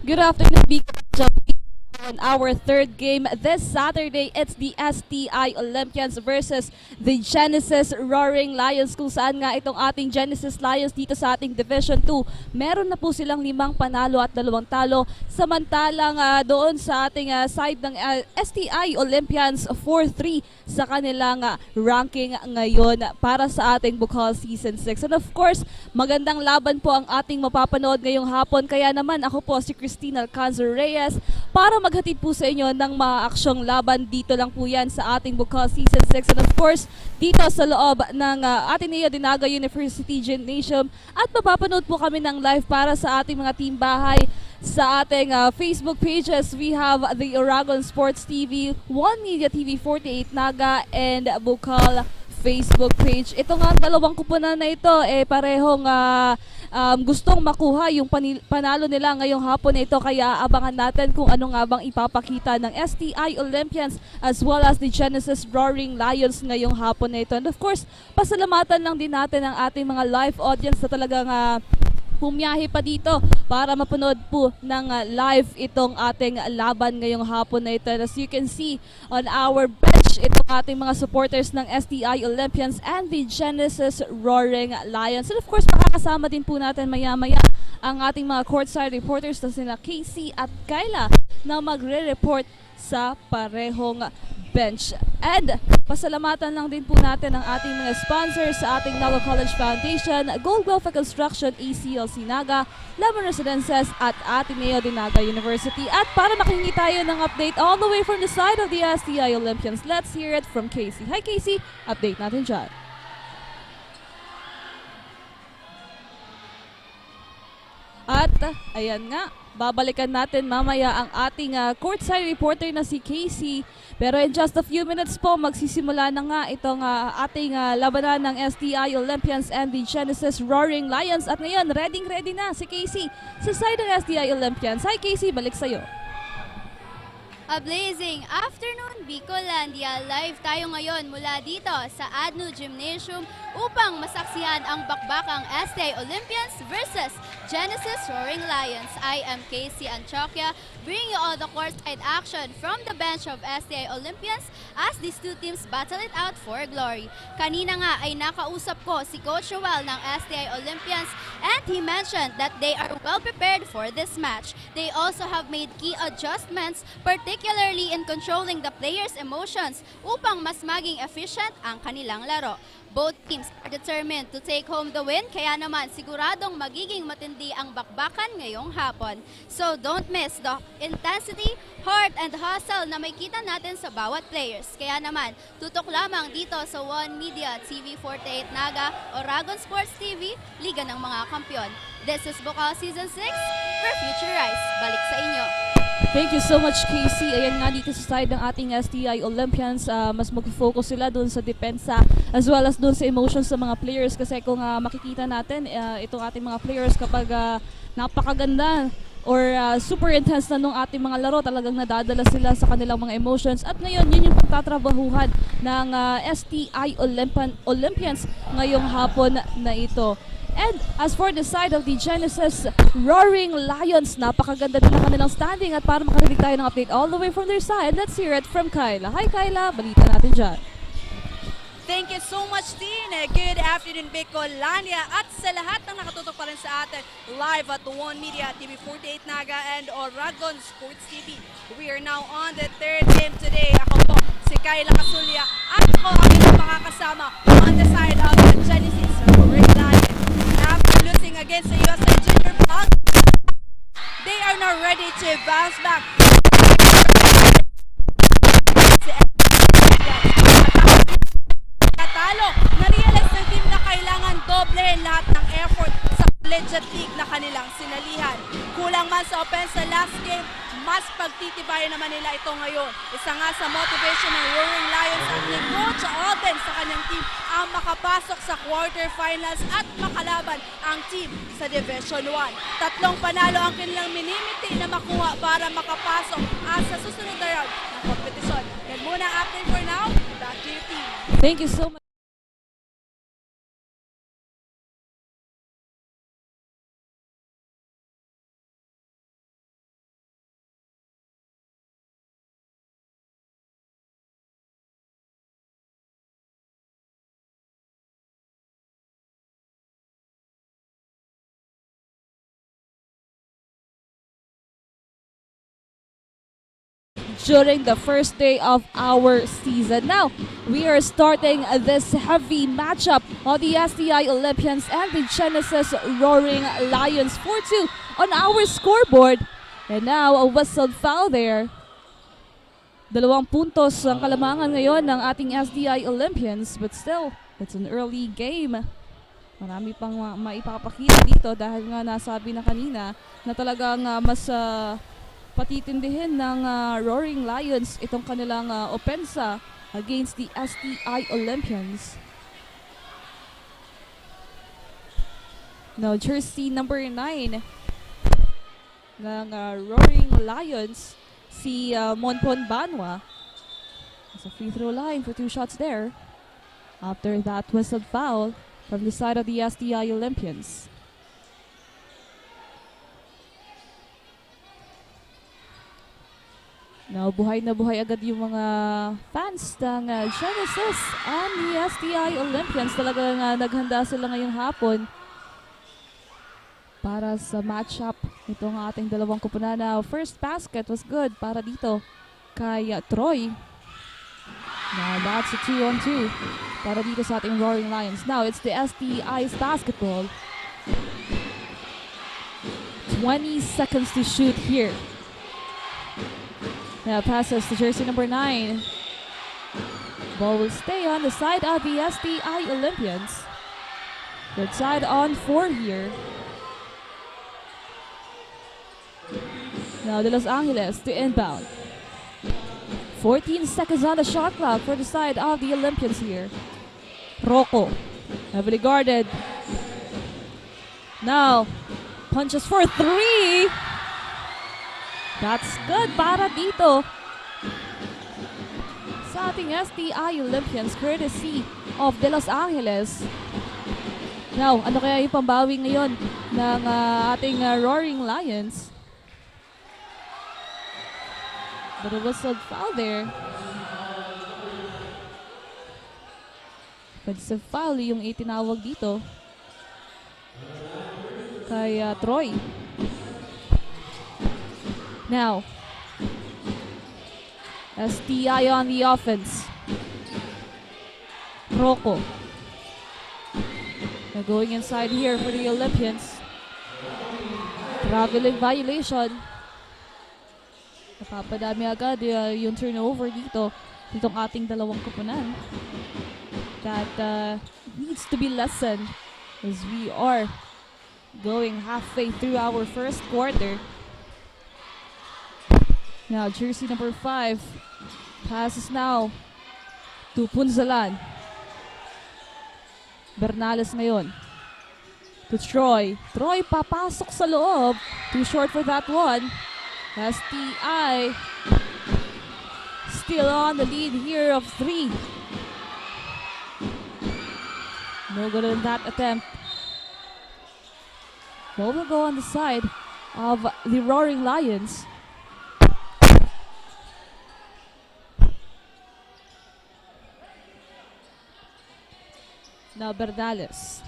Good afternoon, Bucal. On our third game this Saturday, it's the STI Olympians versus the Genesis Roaring Lions, kung saan nga itong ating Genesis Lions dito sa ating Division 2, meron na po silang 5 panalo at 2 talo, samantalang doon sa ating side ng STI Olympians 4-3 sa kanilang ranking ngayon para sa ating Bucal Season 6. And of course, magandang laban po ang ating mapapanood ngayong hapon, kaya naman ako po si Cristina Alcanzo Reyes para maghatid po sa inyo ng mga aksyong laban. Dito lang po yan sa ating Bucal Season 6 and of course dito sa loob ng Ateneo de Naga University Gymnasium, at mapapanood po kami ng live para sa ating mga team bahay sa ating Facebook pages. We have the Oragon Sports TV, One Media TV 48 Naga, and Bucal Facebook page. Ito nga, dalawang kupunan na ito parehong gustong makuha yung panalo nila ngayong hapon na ito, kaya abangan natin kung ano nga bang ipapakita ng STI Olympians as well as the Genesis Roaring Lions ngayong hapon na ito. And of course, pasalamatan lang din natin ang ating mga live audience na talagang pumiyahe pa dito para mapanood po ng live itong ating laban ngayong hapon na ito. As you can see on our bench, itong ating mga supporters ng STI Olympians and the Genesis Roaring Lions. And of course, makakasama din po natin maya-maya ang ating mga courtside reporters na sina Casey at Kyla na magre-report sa parehong bench. And pasalamatan lang din po natin ang ating mga sponsors sa ating Naga College Foundation, Gloffa Construction, ACLC Naga, Lemon Residences at Ateneo de Naga University. At para makihingi tayo ng update all the way from the side of the STI Olympians, let's hear it from Casey. Hi Casey, update natin dyan. At ayan nga, babalikan natin mamaya ang ating courtside reporter na si Casey. Pero in just a few minutes po, magsisimula na nga itong ating labanan ng STI Olympians and the Genesis Roaring Lions. At ngayon, ready na si Casey sa side ng STI Olympians. Hi Casey, balik sa'yo. A blazing afternoon, Bicolandia. Live tayo ngayon mula dito sa ADNU Gymnasium upang masaksihan ang bakbakang STI Olympians versus Genesis Roaring Lions. I am Casey Anchoquia, bringing you all the courtside action from the bench of STI Olympians as these two teams battle it out for glory. Kanina nga ay nakausap ko si Coach Joel ng STI Olympians, and he mentioned that they are well prepared for this match. They also have made key adjustments, particularly in controlling the players' emotions upang mas maging efficient ang kanilang laro. Both teams are determined to take home the win, kaya naman siguradong magiging matindi ang bakbakan ngayong hapon. So don't miss the intensity, heart, and hustle na may kita natin sa bawat players. Kaya naman, tutok lamang dito sa One Media TV 48 Naga, Oragon Sports TV, Liga ng mga Kampyon. This is Bucal Season 6, where future rise. Balik sa inyo. Thank you so much, Casey. Ayan nga, dito sa side ng ating STI Olympians, mas mag-focus sila doon sa depensa as well as doon sa emotions sa mga players, kasi kung makikita natin itong ating mga players kapag napakaganda or super intense na nung ating mga laro, talagang nadadala sila sa kanilang mga emotions. At ngayon, yun yung pagtatrabahuhan ng STI Olympians ngayong hapon na ito. And as for the side of the Genesis Roaring Lions, napakaganda din ang kanilang standing. At para makarinig tayo ng update all the way from their side, let's hear it from Kyla. Hi Kyla, balita natin dyan. Thank you so much, Tine. Good afternoon, Bicolandia. At sa lahat ng nakatutok pa rin sa atin live at One Media TV 48 Naga and Oragon Sports TV. We are now on the third game today. Ako po, si Kyla Kasulya. At ako ang inyong makakasama on the side of the Genesis Roaring Lions. After losing against the USA Junior Bucal, they are now ready to bounce back. Natalo, na-realize ng team na kailangan doblehin lahat ng effort sa collegiate league na kanilang sinalihan. Kulang man sa offense sa last game, mas pagtitibayan naman nila ito ngayon. Isa nga sa motivation ng Roaring Lions at ni Coach Alden sa kanyang team ang makapasok sa quarterfinals at makalaban ang team sa Division 1. 3 panalo ang kanilang minimiti na makuha para makapasok sa susunod na round ng kompetisyon. Yan muna update for now. Back to your team. Thank you so much. during the first day of our season. Now, we are starting this heavy matchup of the STI Olympians and the Genesis Roaring Lions. 4-2 on our scoreboard. And now, a whistled foul there. 2 puntos ang kalamangan ngayon ng ating STI Olympians. But still, it's an early game. Marami pang maipapakita dito dahil nga nasabi na kanina na talagang mas patitindihin ng Roaring Lions itong kanilang opensa against the STI Olympians. Now, jersey number 9 ng Roaring Lions, si Monpon Banwa. It's a free throw line for 2 shots there. After that whistled foul from the side of the STI Olympians. Now, buhay na buhay agad yung mga fans ng Genesis and the STI Olympians. Talagang naghanda sila ngayong hapon para sa matchup itong ating dalawang kupunan. Now, first basket was good para dito kay Troy. Now, that's a 2-on-2 para dito sa ating Roaring Lions. Now, it's the STI's basketball. 20 seconds to shoot here. Now, passes to jersey number 9. Ball will stay on the side of the STI Olympians. Good side on 4 here. Now, the Los Angeles to inbound. 14 seconds on the shot clock for the side of the Olympians here. Rocco, heavily guarded. Now, punches for 3. That's good para dito sa ating STI Olympians, courtesy of De Los Angeles. Now, ano kaya yung pambawi ngayon ng ating Roaring Lions? But it was a foul there. Offensive foul yung itinawag dito kay Troy. Now, STI on the offense. Rocco. Now going inside here for the Olympians. Traveling violation. Napapadami agad yung turnover dito itong ating dalawang kupunan. That needs to be lessened as we are going halfway through our first quarter. Now, jersey number 5 passes now to Punzalan. Bernales ngayon to Troy. Troy papasok sa loob. Too short for that one. STI still on the lead here of 3. No good in that attempt. Ball will go on the side of the Roaring Lions. Now Bernales.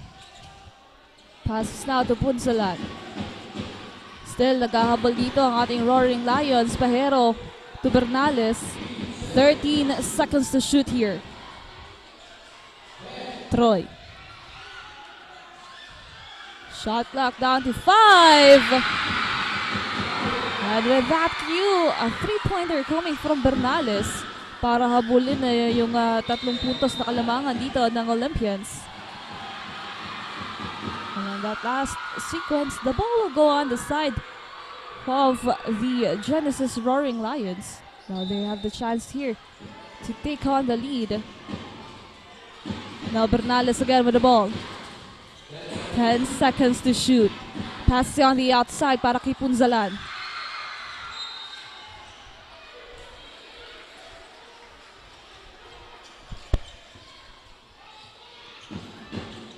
Passes now to Punzalan. Still naghahabol dito ang ating Roaring Lions. Pajero to Bernales. 13 seconds to shoot here. Troy. Shot clock down to 5. And with that cue, a 3-pointer coming from Bernales para habulin na yung 3 puntos na kalamangan dito ng Olympians. And that last sequence, the ball will go on the side of the Genesis Roaring Lions. Now they have the chance here to take on the lead. Now Bernales again with the ball. 10 seconds to shoot. Pass on the outside para kay Punzalan.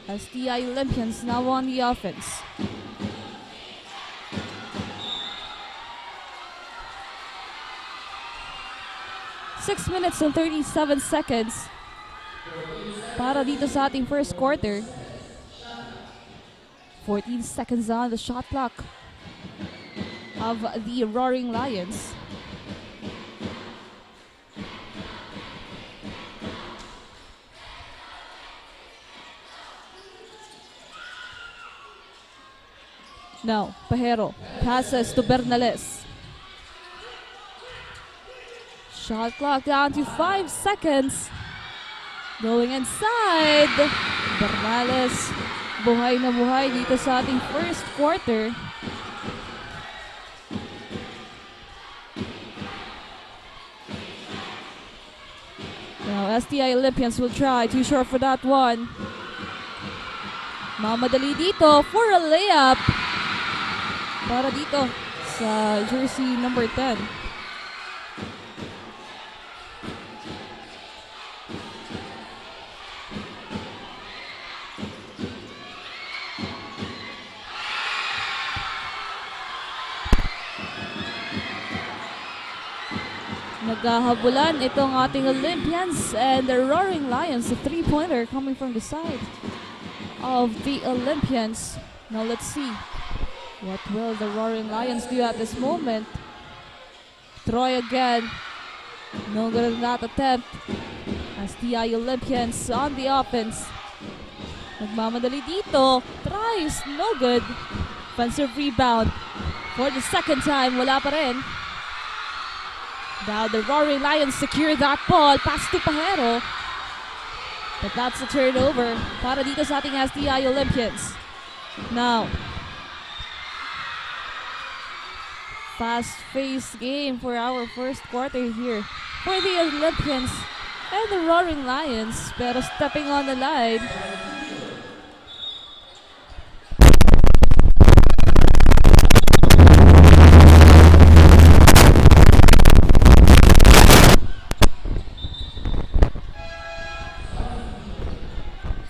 STI Olympians now on the offense. Six minutes and 37 seconds para dito sa ating first quarter. 14 seconds on the shot clock of the Roaring Lions. Now, Pajero passes to Bernales. Shot clock down to 5 seconds. Going inside. Bernales, buhay na buhay dito sa ating first quarter. Now, STI Olympians will try. Too short for that one. Mamadali dito for a layup. Para dito sa jersey number 10. Naghahabulan itong ating Olympians and the Roaring Lions. A three-pointer coming from the side of the Olympians. Now let's see. What will the Roaring Lions do at this moment? Troy again. No good in that attempt. As the Olympians on the offense. Nagmamadali dito. Tries. No good. Offensive rebound. For the second time. Wala pa rin. Now the Roaring Lions secure that ball. Pass to Pajero. But that's a turnover para dito sa ating STI Olympians. Now, fast-paced game for our first quarter here for the Olympians and the Roaring Lions. Pero stepping on the line,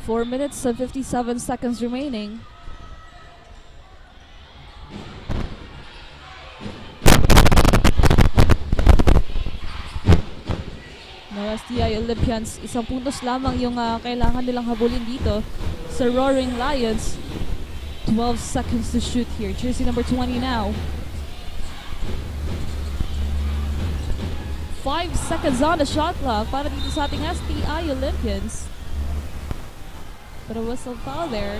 4 minutes and 57 seconds remaining. Now, STI Olympians, isang puntos lamang yung kailangan nilang habulin dito sa Roaring Lions. 12 seconds to shoot here. Jersey number 20 now. 5 seconds on the shot clock para dito sa ating STI Olympians. But a whistle foul there.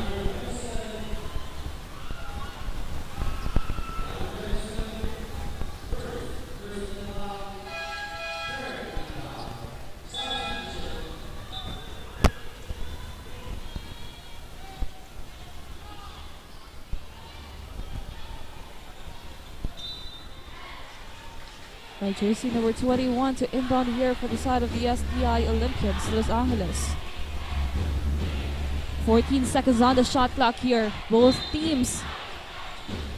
By jersey number 21 to inbound here for the side of the STI Olympians, Los Angeles. 14 seconds on the shot clock here. Both teams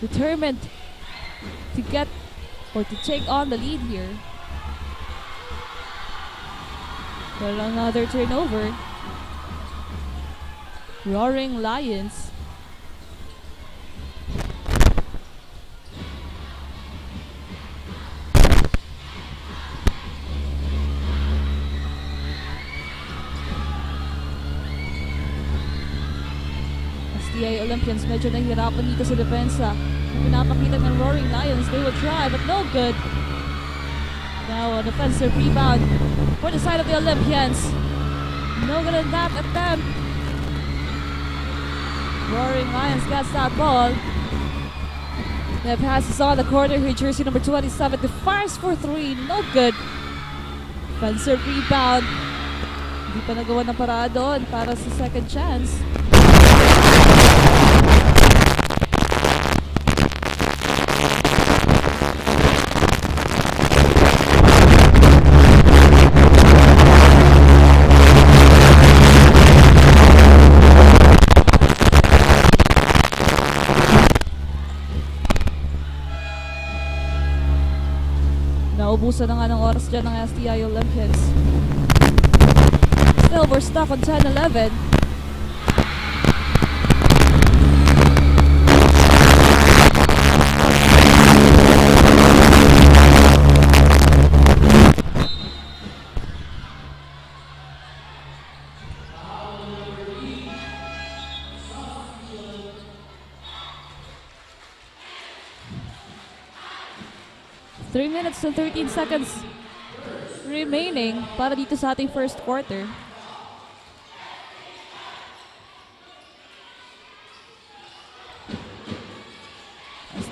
determined to get or to take on the lead here. But another turnover. Roaring Lions. STI Olympians medyo nahihirapan dito sa depensa. Pinapakita ng Roaring Lions, they will try but no good. Now an offensive rebound for the side of the Olympians. No good in that attempt. Roaring Lions gets that ball. The pass is on the corner here, jersey number 27. The fires for three, no good. Offensive rebound. Hindi pa nagawa ng parada doon para sa second chance. Naubusan na nga ng oras dyan ng STI Olympians. Still, we're stuck on 10-11. Three minutes and 13 seconds remaining para dito sa ating first quarter.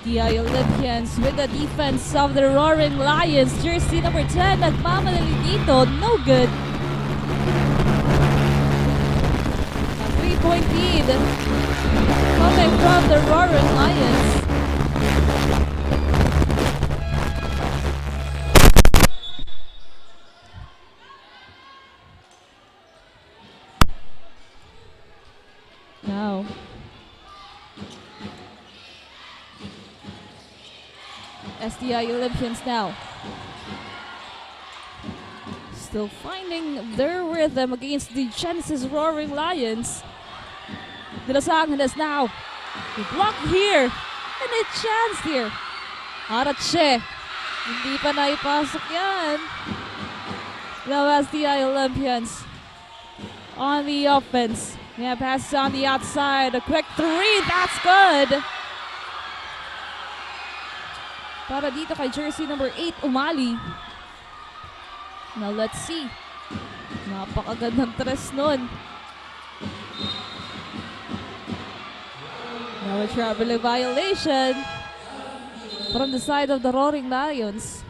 STI Olympians with the defense of the Roaring Lions. Jersey number 10, nagmamadali dito, no good. A 3-point lead coming from the Roaring Lions. Now, STI Olympians now still finding their rhythm against the Genesis Roaring Lions. De Los Angeles now, the block here, and a chance here. Arache, hindi pa naipasok yan. Now STI Olympians on the offense. Yeah, passes on the outside, a quick three, that's good. Para dito kay jersey number 8, Umali. Now let's see. Napakagandang tres nun. Now a traveling violation from the side of the Roaring Lions.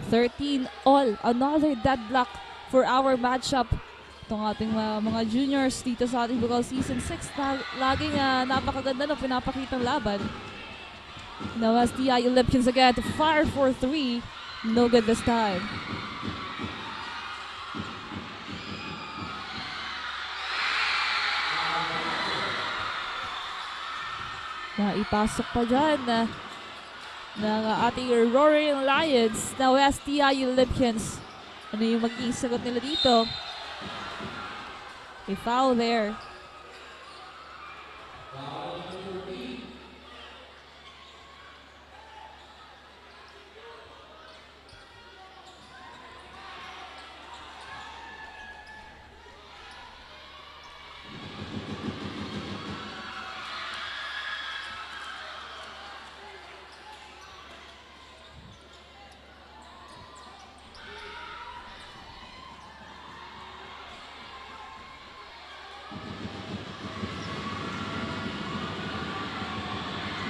13 all. Another deadlock for our matchup. Itong ating mga juniors dito sa ating Bucal Season 6. Laging napakaganda na pinapakitang laban. Now STI Olympians again to fire for 3. No good this time. Naipasok pa dyan ng ating Roaring Lions. Now STI Olympians. Ano yung magiging sagot nila dito? A foul there.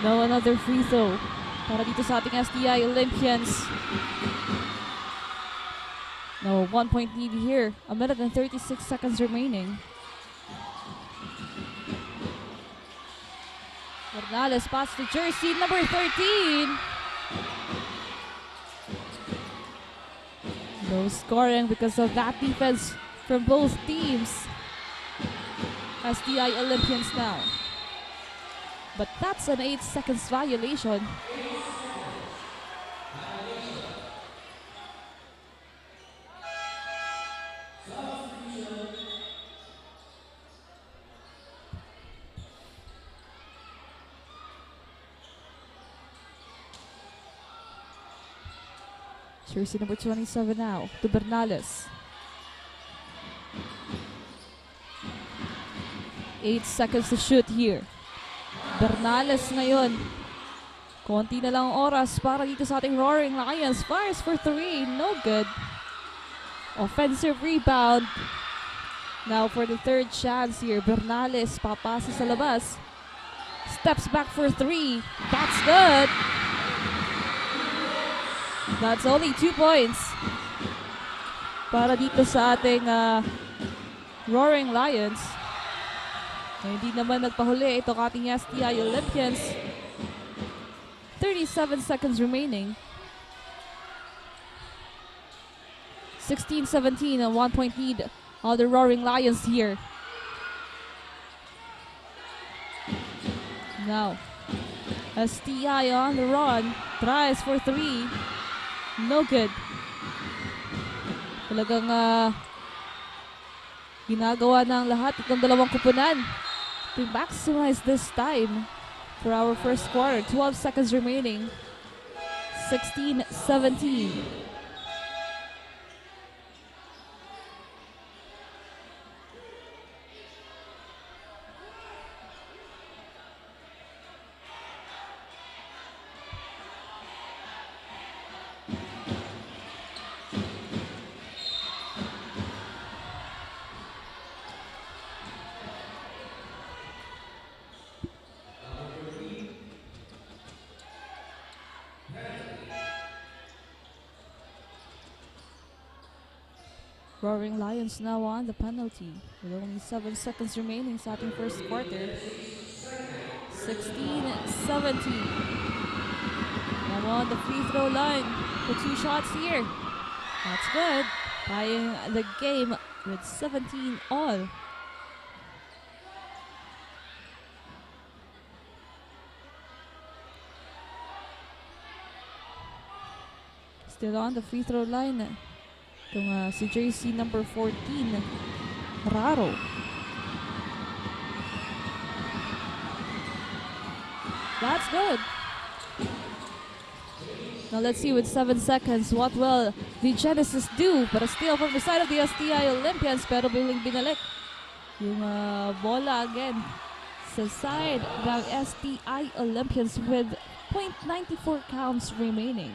No, another free throw para dito sa ating STI Olympians. No, 1-point lead here. 1 minute and 36 seconds remaining. Morales pass to jersey number 13. No scoring because of that defense from both teams. STI Olympians now. But that's an 8 seconds violation. Jersey number 27 now to Bernales. 8 seconds to shoot here. Bernales ngayon. Konti na lang oras para dito sa ating Roaring Lions. Fires for 3. No good. Offensive rebound. Now for the third chance here. Bernales papasa sa labas. Steps back for 3. That's good. That's only 2 points. Para dito sa ating Roaring Lions. Hindi naman nagpahuli itong ating STI Olympians. 37 seconds remaining. 16-17, a 1-point lead on the Roaring Lions here. Now, STI on the run. Tries for 3. No good. Talagang ginagawa ng lahat itong dalawang kupunan to maximize this time for our first quarter. 12 seconds remaining. 16-17. Roaring Lions now on the penalty with only 7 seconds remaining sa ating first quarter. 16-17. Now on the free throw line for 2 shots here. That's good. Tying the game with 17 all. Still on the free throw line. Itong si jersey number 14, Raro. That's good. Now let's see with 7 seconds what will the Genesis do. But a steal from the side of the STI Olympians, pero biling binalik yung bola again sa side ng STI Olympians with 0.94 counts remaining.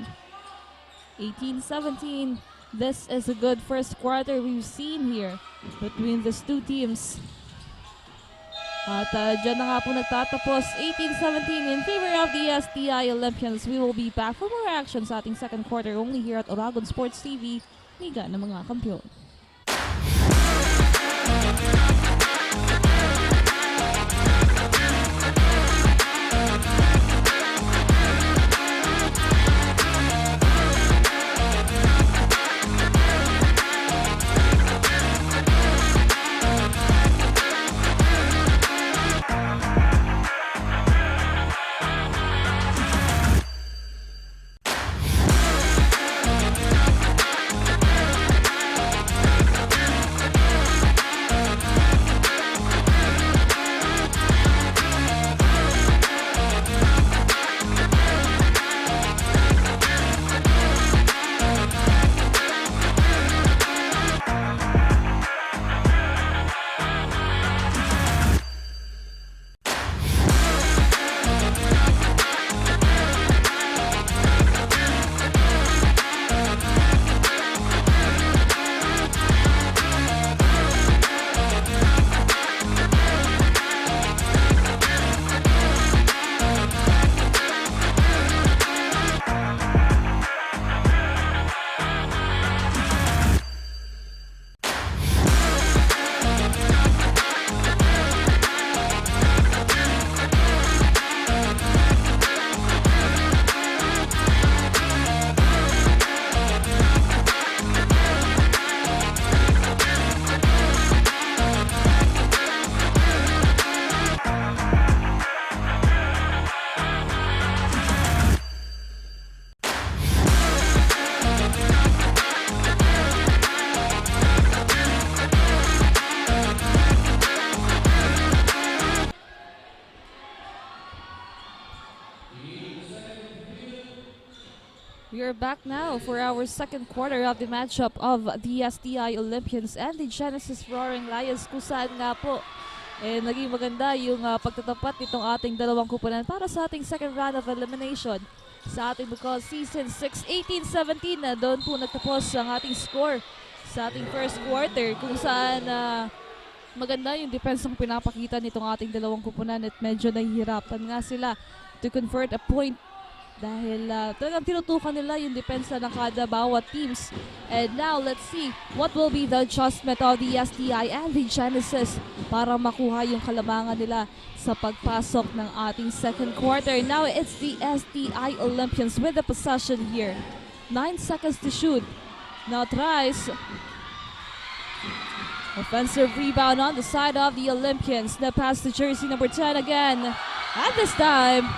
18-17. This is a good first quarter we've seen here between these two teams. At dyan na nga po nagtatapos, 18-17 in favor of the STI Olympians. We will be back for more action sa ating second quarter only here at Oragon Sports TV, Liga ng mga Kampiyon. We are back now for our second quarter of the matchup of the STI Olympians and the Genesis Roaring Lions, kung saan nga po naging maganda yung pagtatapat nitong ating dalawang kupunan para sa ating second round of elimination sa ating Bucal Season 6. 18-17 na doon po nagtapos ang ating score sa ating first quarter, kung saan maganda yung defense ang pinapakita nitong ating dalawang kupunan at medyo nahihirapan nga sila to convert a point dahil talagang tinutukan nila yung depensa ng kada bawat teams. And now let's see what will be the adjustment of the STI and the Genesis para makuha yung kalamangan nila sa pagpasok ng ating second quarter. Now it's the STI Olympians with the possession here. 9 seconds to shoot. Now tries offensive rebound on the side of the Olympians. Now pass to jersey number 10 again. At this time,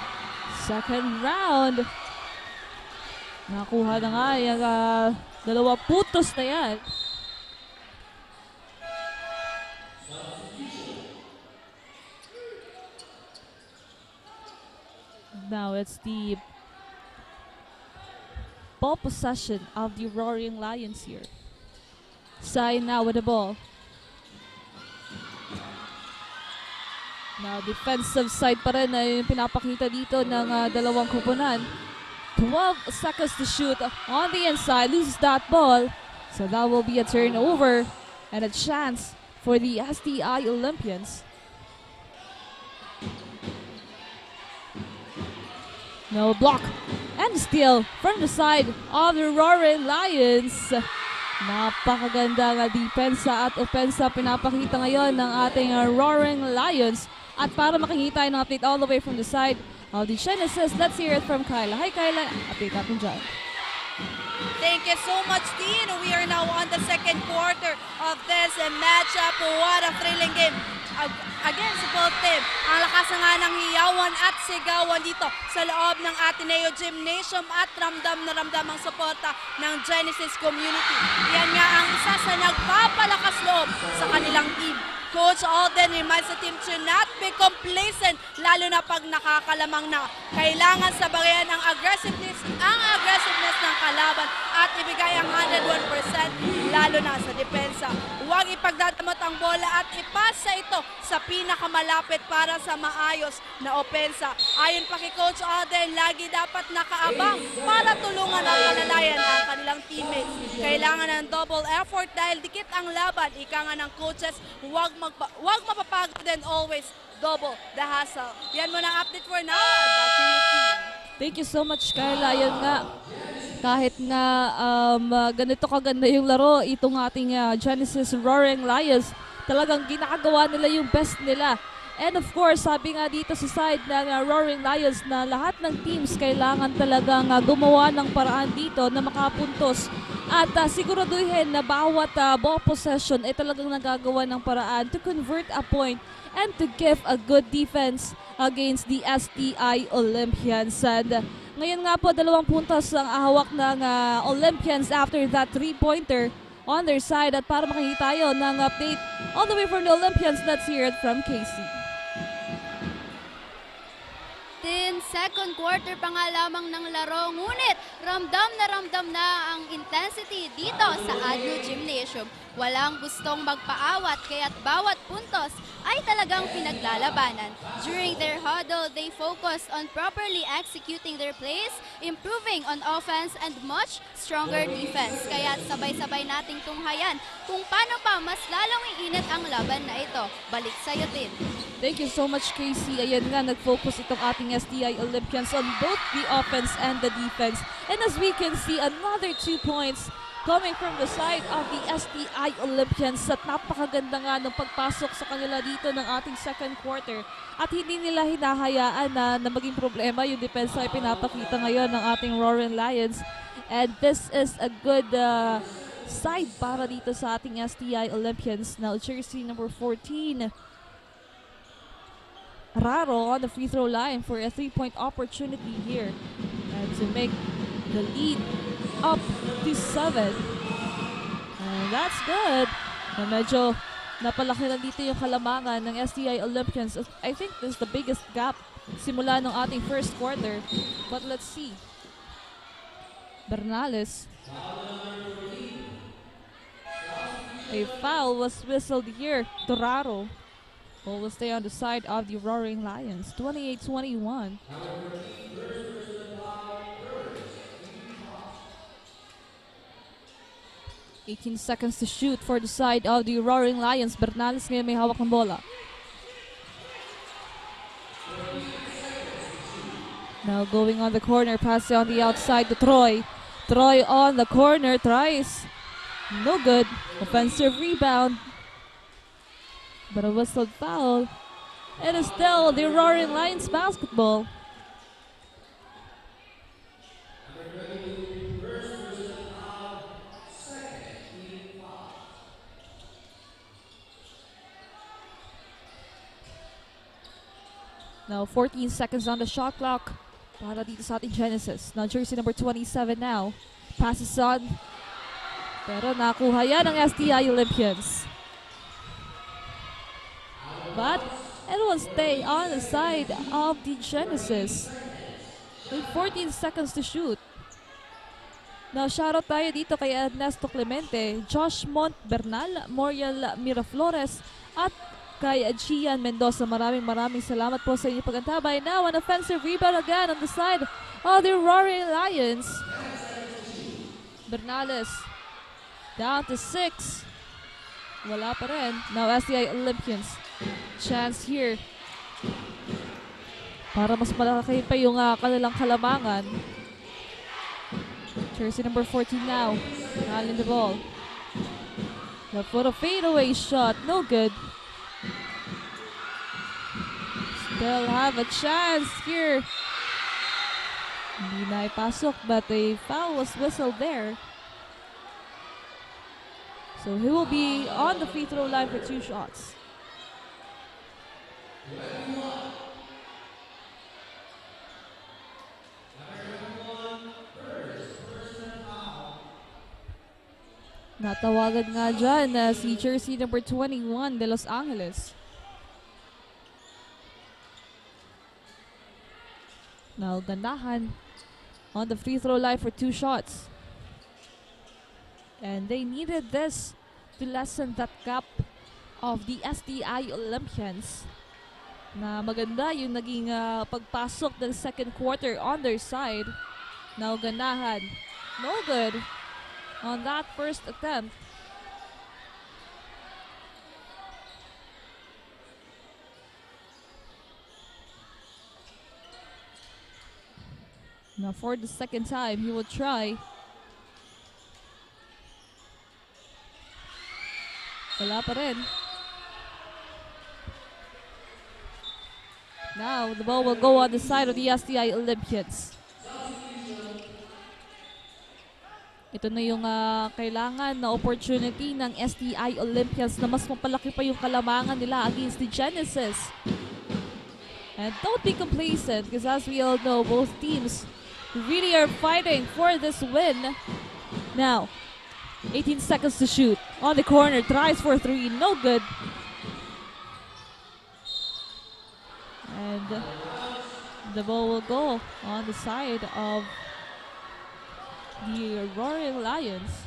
second round. Nakuha na nga yung dalawa putos na yan. Now it's the ball possession of the Roaring Lions here. Sai now with the ball. Now, defensive side pa rin ay pinapakita dito ng dalawang kupunan. 12 seconds to shoot on the inside. Loses that ball. So that will be a turnover and a chance for the STI Olympians. No block. And steal from the side of the Roaring Lions. Napakaganda nga depensa at opensa pinapakita ngayon ng ating Roaring Lions. At para makikita tayo ng update all the way from the side of the Genesis, let's hear it from Kyla. Hi Kyla, update natin dyan. Thank you so much, Dean. We are now on the second quarter of this matchup. What a thrilling game. Against both team. Ang lakas nga ng hiyawan at sigawan dito sa loob ng Ateneo Gymnasium at ramdam na ramdam ang suporta ng Genesis community. Yan nga ang isa sa nagpapalakas loob sa kanilang team. Coach Alden reminds the team to not be complacent, lalo na pag nakakalamang na. Kailangan sabayan ang aggressiveness ng kalaban at ibigay ang 101%, lalo na sa depensa. Huwag ipagdadamot ang bola at ipasa ito sa pinakamalapit para sa maayos na opensa. Ayon pa kay Coach Alden, lagi dapat nakaabang para tulungan at alalayan ang kanilang teammates. Kailangan ng double effort dahil dikit ang laban. Ika nga ng coaches, huwag mapapagod and always double the hustle. Yan muna ang update for now. Back to you, team. Thank you so much, Carla. Yan nga, kahit nga ganito kaganda yung laro, itong ating Genesis Roaring Lions, talagang ginagawa nila yung best nila. And of course, sabi nga dito sa side ng Roaring Lions na lahat ng teams kailangan talagang gumawa ng paraan dito na makapuntos. At siguraduhin na bawat ball possession ay talagang nagagawa ng paraan to convert a point and to give a good defense against the STI Olympians. And ngayon nga po, 2 puntos ang hawak ng Olympians after that 3-pointer on their side. At para makikita tayo ng update all the way from the Olympians, let's hear it from Casey. Second quarter pa nga lamang ng laro, ngunit ramdam na ang intensity dito sa ADNU Gymnasium. Walang gustong magpaawat kaya't bawat puntos ay talagang pinaglalabanan. During their huddle, they focused on properly executing their plays, improving on offense and much stronger defense. Kaya sabay-sabay nating tunghayan kung paano pa mas lalong iinit ang laban na ito. Balik sa'yo din. Thank you so much, Casey. Ayan nga, nag-focus itong ating STI Olympians on both the offense and the defense. And as we can see, another 2 points coming from the side of the STI Olympians. At napakaganda nga ng pagpasok sa kanila dito ng ating second quarter. At hindi nila hinahayaan na maging problema yung depensa ay pinapakita ngayon ng ating Roaring Lions. And this is a good side para dito sa ating STI Olympians. Now, jersey number 14. Raro on the free throw line for a 3-point opportunity here and to make the lead up to 7. And that's good. Na medyo napalaki na dito yung kalamangan ng STI Olympians. I think this is the biggest gap simula ng ating first quarter. But let's see. Bernales. A foul was whistled here to Raro. Will stay on the side of the Roaring Lions. 28-21. $18 seconds to shoot for the side of the Roaring Lions. Bernales ngayon may hawak ng bola. Now going on the corner, pass on the outside to Troy. Troy on the corner, tries. No good. Offensive rebound. But a whistled foul. It is still the Roaring Lions basketball. Now 14 seconds on the shot clock para dito sa ating Genesis. Now jersey number 27 now. Passes on. Pero nakuha yan ng STI Olympians. But it will stay on the side of the Genesis with 14 seconds to shoot. Now shoutout tayo dito kay Ernesto Clemente, Josh Mont Bernal, Moriel Miraflores at kay Gian Mendoza. Maraming salamat po sa inyong pagantabay. Now an offensive rebound again on the side of the Roaring Lions. Bernales down to 6. Wala pa rin. Now STI Olympians. Chance here para mas malaki pa yung kanilang kalamangan. Jersey number 14 now. Nalin the ball. For the fadeaway shot, no good. Still have a chance here. Hindi na ipasok, but a foul was whistled there. So he will be on the free throw line for 2 shots. Natawagan nga dyan si jersey number 21 de Los Angeles. Now gandahan on the free throw line for 2 shots. And they needed this to lessen that gap of the STI Olympians. Na maganda yung naging pagpasok ng second quarter on their side. Now gandahan, no good on that first attempt. Now for the second time, he will try. Wala pa rin. Now the ball will go on the side of the STI Olympians. Ito na yung kailangan na opportunity ng STI Olympians na mas mapalaki pa yung kalamangan nila against the Genesis. And don't be complacent because as we all know, both teams really are fighting for this win. Now, 18 seconds to shoot. On the corner, tries for 3, no good. And the ball will go on the side of the Roaring Lions.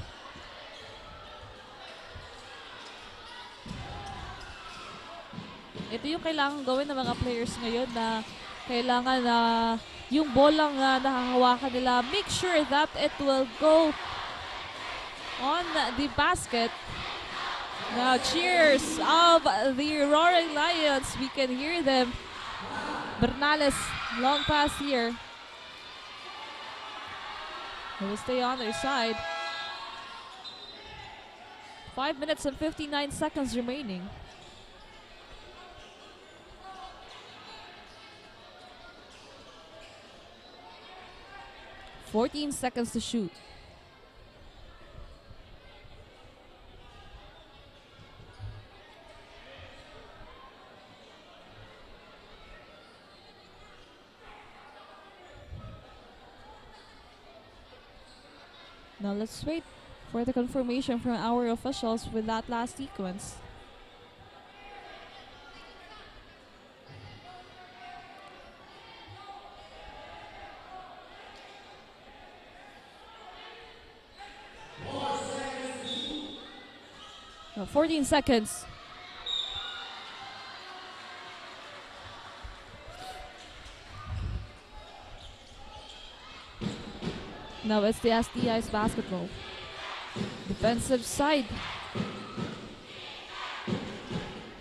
Ito yung kailangan gawin ng mga players ngayon na kailangan na yung bolang nakahawakan nila, make sure that it will go on the basket. Now cheers of the Roaring Lions. We can hear them. Bernales, long pass here. They will stay on their side. 5 minutes and 59 seconds remaining. $14 seconds to shoot. Now let's wait for the confirmation from our officials with that last sequence. Now 14 seconds. Now it's the STI's basketball. Defensive side.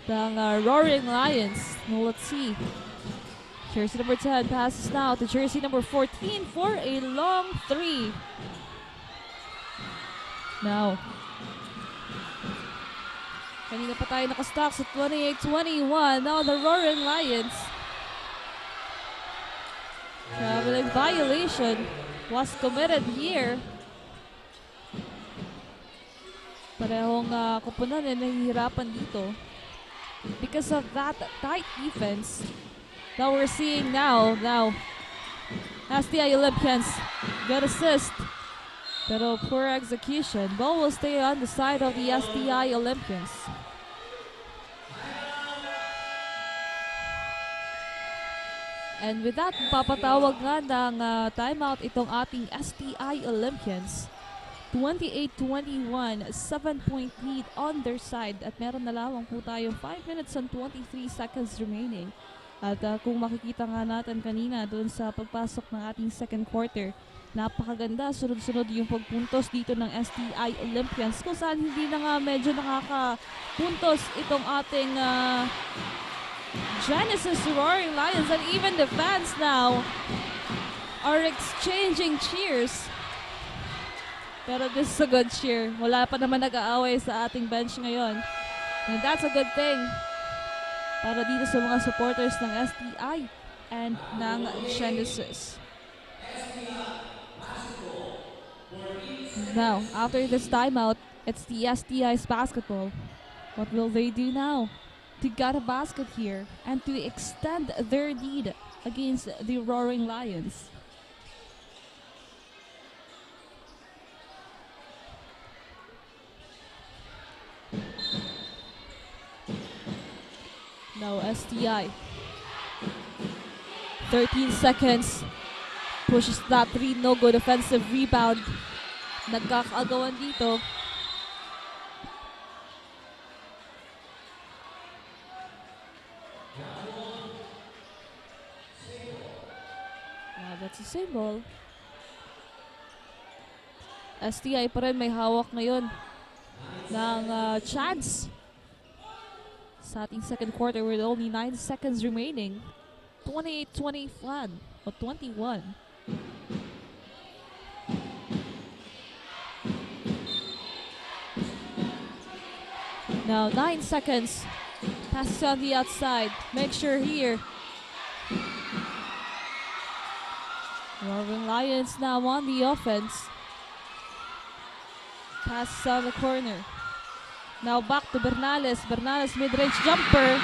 The Roaring Lions. Now let's see. Jersey number 10 passes now to jersey number 14 for a long 3. Now, kanina pa tayo nakastock sa 28-21. Now the Roaring Lions. Traveling violation was committed here. Parehong koponan nahihirapan dito because of that tight defense that we're seeing now. Now, STI Olympians got assist, pero poor execution. Ball will stay on the side of the STI Olympians. And with that, papatawag nga ng timeout itong ating STI Olympians. 28-21, 7-point lead on their side. At meron na lamang po tayong 5 minutes and 23 seconds remaining. At kung makikita nga natin kanina doon sa pagpasok ng ating second quarter, napakaganda, sunod-sunod yung pagpuntos dito ng STI Olympians. Kung saan hindi na nga medyo nakakapuntos itong ating Genesis Roaring Lions, and even the fans now are exchanging cheers. Pero this is a good cheer. Wala pa naman nag-aaway sa ating bench ngayon. And that's a good thing para dito sa mga supporters ng STI and ng Genesis. Now, after this timeout, it's the STI's basketball. What will they do now to get a basket here and to extend their lead against the Roaring Lions? Now STI. 13 seconds. Pushes that 3, no good. Offensive rebound. Nagkakaagawan dito. Now that's a same ball. STI pa rin may hawak ngayon ng chance sa ating second quarter with only 9 seconds remaining. 28-21 or 21. Now 9 seconds. Passes on the outside. Make sure here. Roaring Lions now on the offense. Passes on the corner. Now back to Bernales. Bernales mid-range jumper.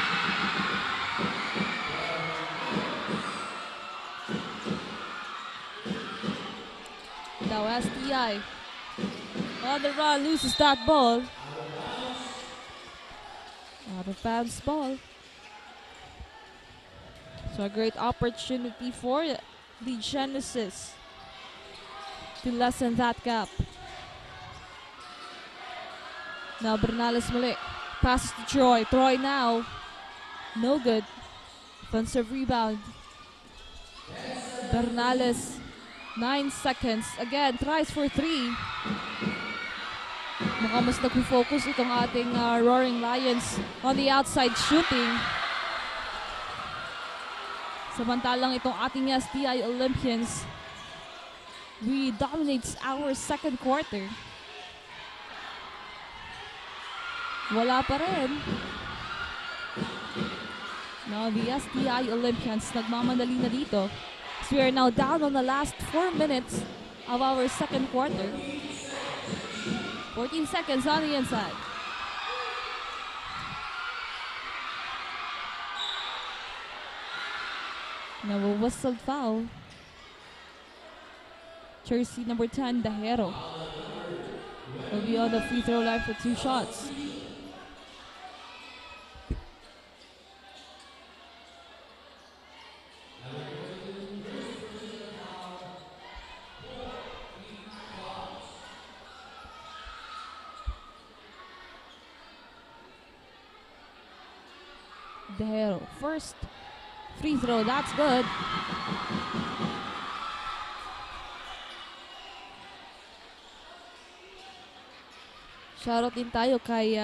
Now STI on the run, loses that ball. Out of bounds ball. So a great opportunity for the Genesis to lessen that gap. Now Bernales muli. Passes to Troy. Troy now. No good. Offensive rebound. Bernales. 9 seconds. Again, tries for 3. Mukhang mas nag-focus itong ating Roaring Lions on the outside shooting. Samantalang itong ating STI Olympians, we dominates our second quarter. Wala pa rin. Now the STI Olympians nagmamadali na dito. So we are now down on the last 4 minutes of our second quarter. 14 seconds on the inside. Now a whistled foul. Jersey number 10, Dajero, will be on the free throw line for 2 shots. Dajero, first free throw, that's good. Shoutout din tayo kay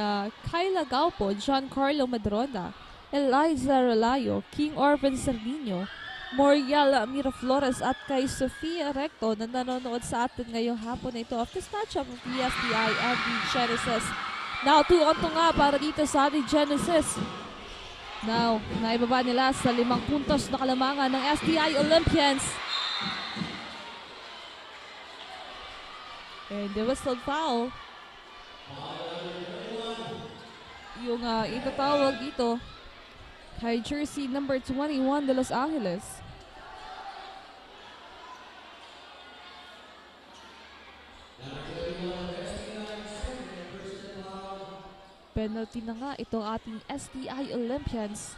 Kyla Gaupo, John Carlo Madronda, Eliza Relayo, King Orban Sardinio, Moriel Miraflores at kay Sofia Recto na nanonood sa atin ngayong hapon na ito of this matchup of the STI and the Genesis. Now 2-on-2 nga para dito sa ating Genesis. Now, naibaba nila sa 5 puntos na kalamangan ng STI Olympians. And the whistled foul. Yung itatawag dito kay jersey number 21 de Los Angeles. Penalty na nga itong ating STI Olympians.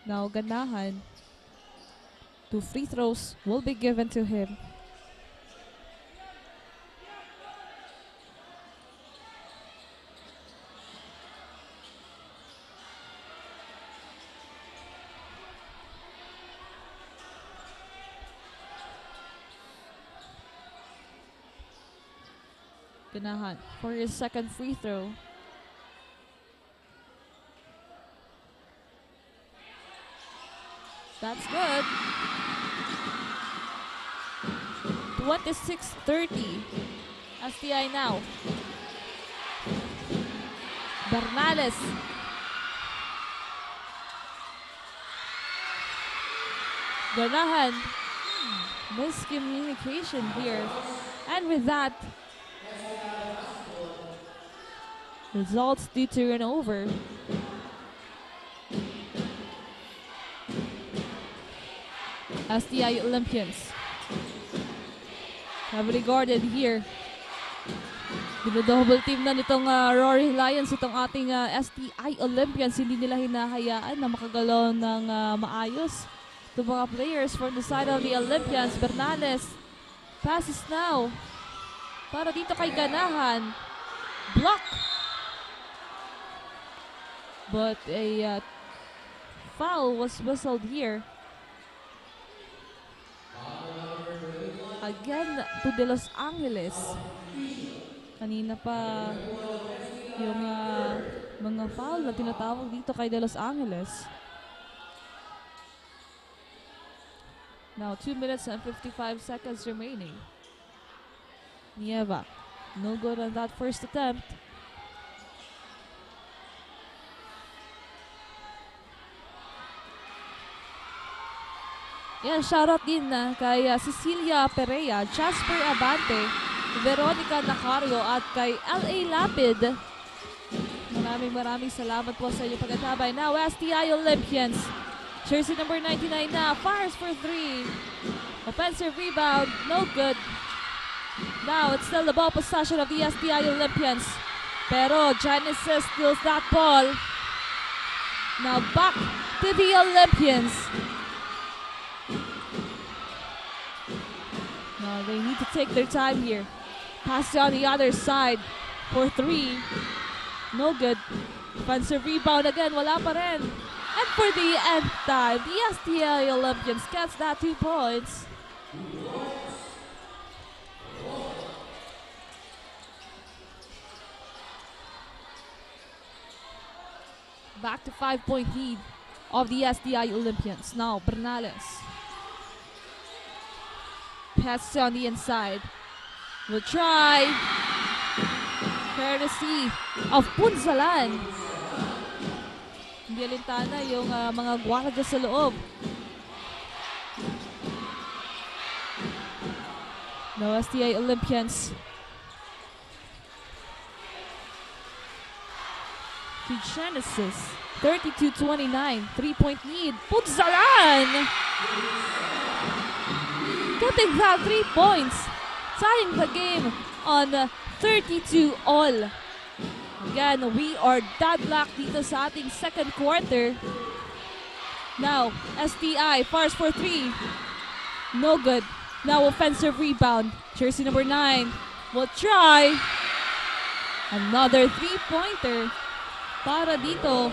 Now, ganahan. 2 free throws will be given to him. Ganahan for his second free throw. That's good. 26-30. STI now. Bernales. Ganahan. Miscommunication here. And with that, results do turn over. STI Olympians. Heavily guarded here. Double team na nitong Roaring Lions itong ating STI Olympians. Hindi nila hinahayaan na makagalaw ng maayos. The mga players from the side of the Olympians. Bernales passes now para dito kay Ganahan. Block. But a foul was whistled here. Again to De Los Angeles. Kanina pa yung mga foul na tinatawag dito kay De Los Angeles. Now 2 minutes and 55 seconds remaining. Nieva, no good on that first attempt. Yan, shoutout din kay Cecilia Perea, Jasper Abante, Veronica Nacario at kay L.A. Lapid. Maraming salamat po sa inyong pagkatabay. Now, STI Olympians. Jersey number 99 na, fires for 3. Offensive rebound, no good. Now, it's still the ball possession of the STI Olympians. Pero Genesis steals that ball. Now, back to the Olympians. Now, they need to take their time here. Pass on the other side for 3. No good. Offensive rebound again, wala pa rin. And for the end time, the STI Olympians gets that 2 points. Back to 5-point lead of the STI Olympians. Now, Bernales. Pass on the inside. Will try. Courtesy of Punzalan. Hindi alintana yung mga gwardiya sa loob. No, STI Olympians. To Genesis. 32-29. 3-point lead. Punzalan! Getting that 3 points. Tying the game on 32 all. Again, we are deadlocked dito sa ating second quarter. Now, STI fires for 3. No good. Now, offensive rebound. Jersey number 9 will try. Another 3-pointer para dito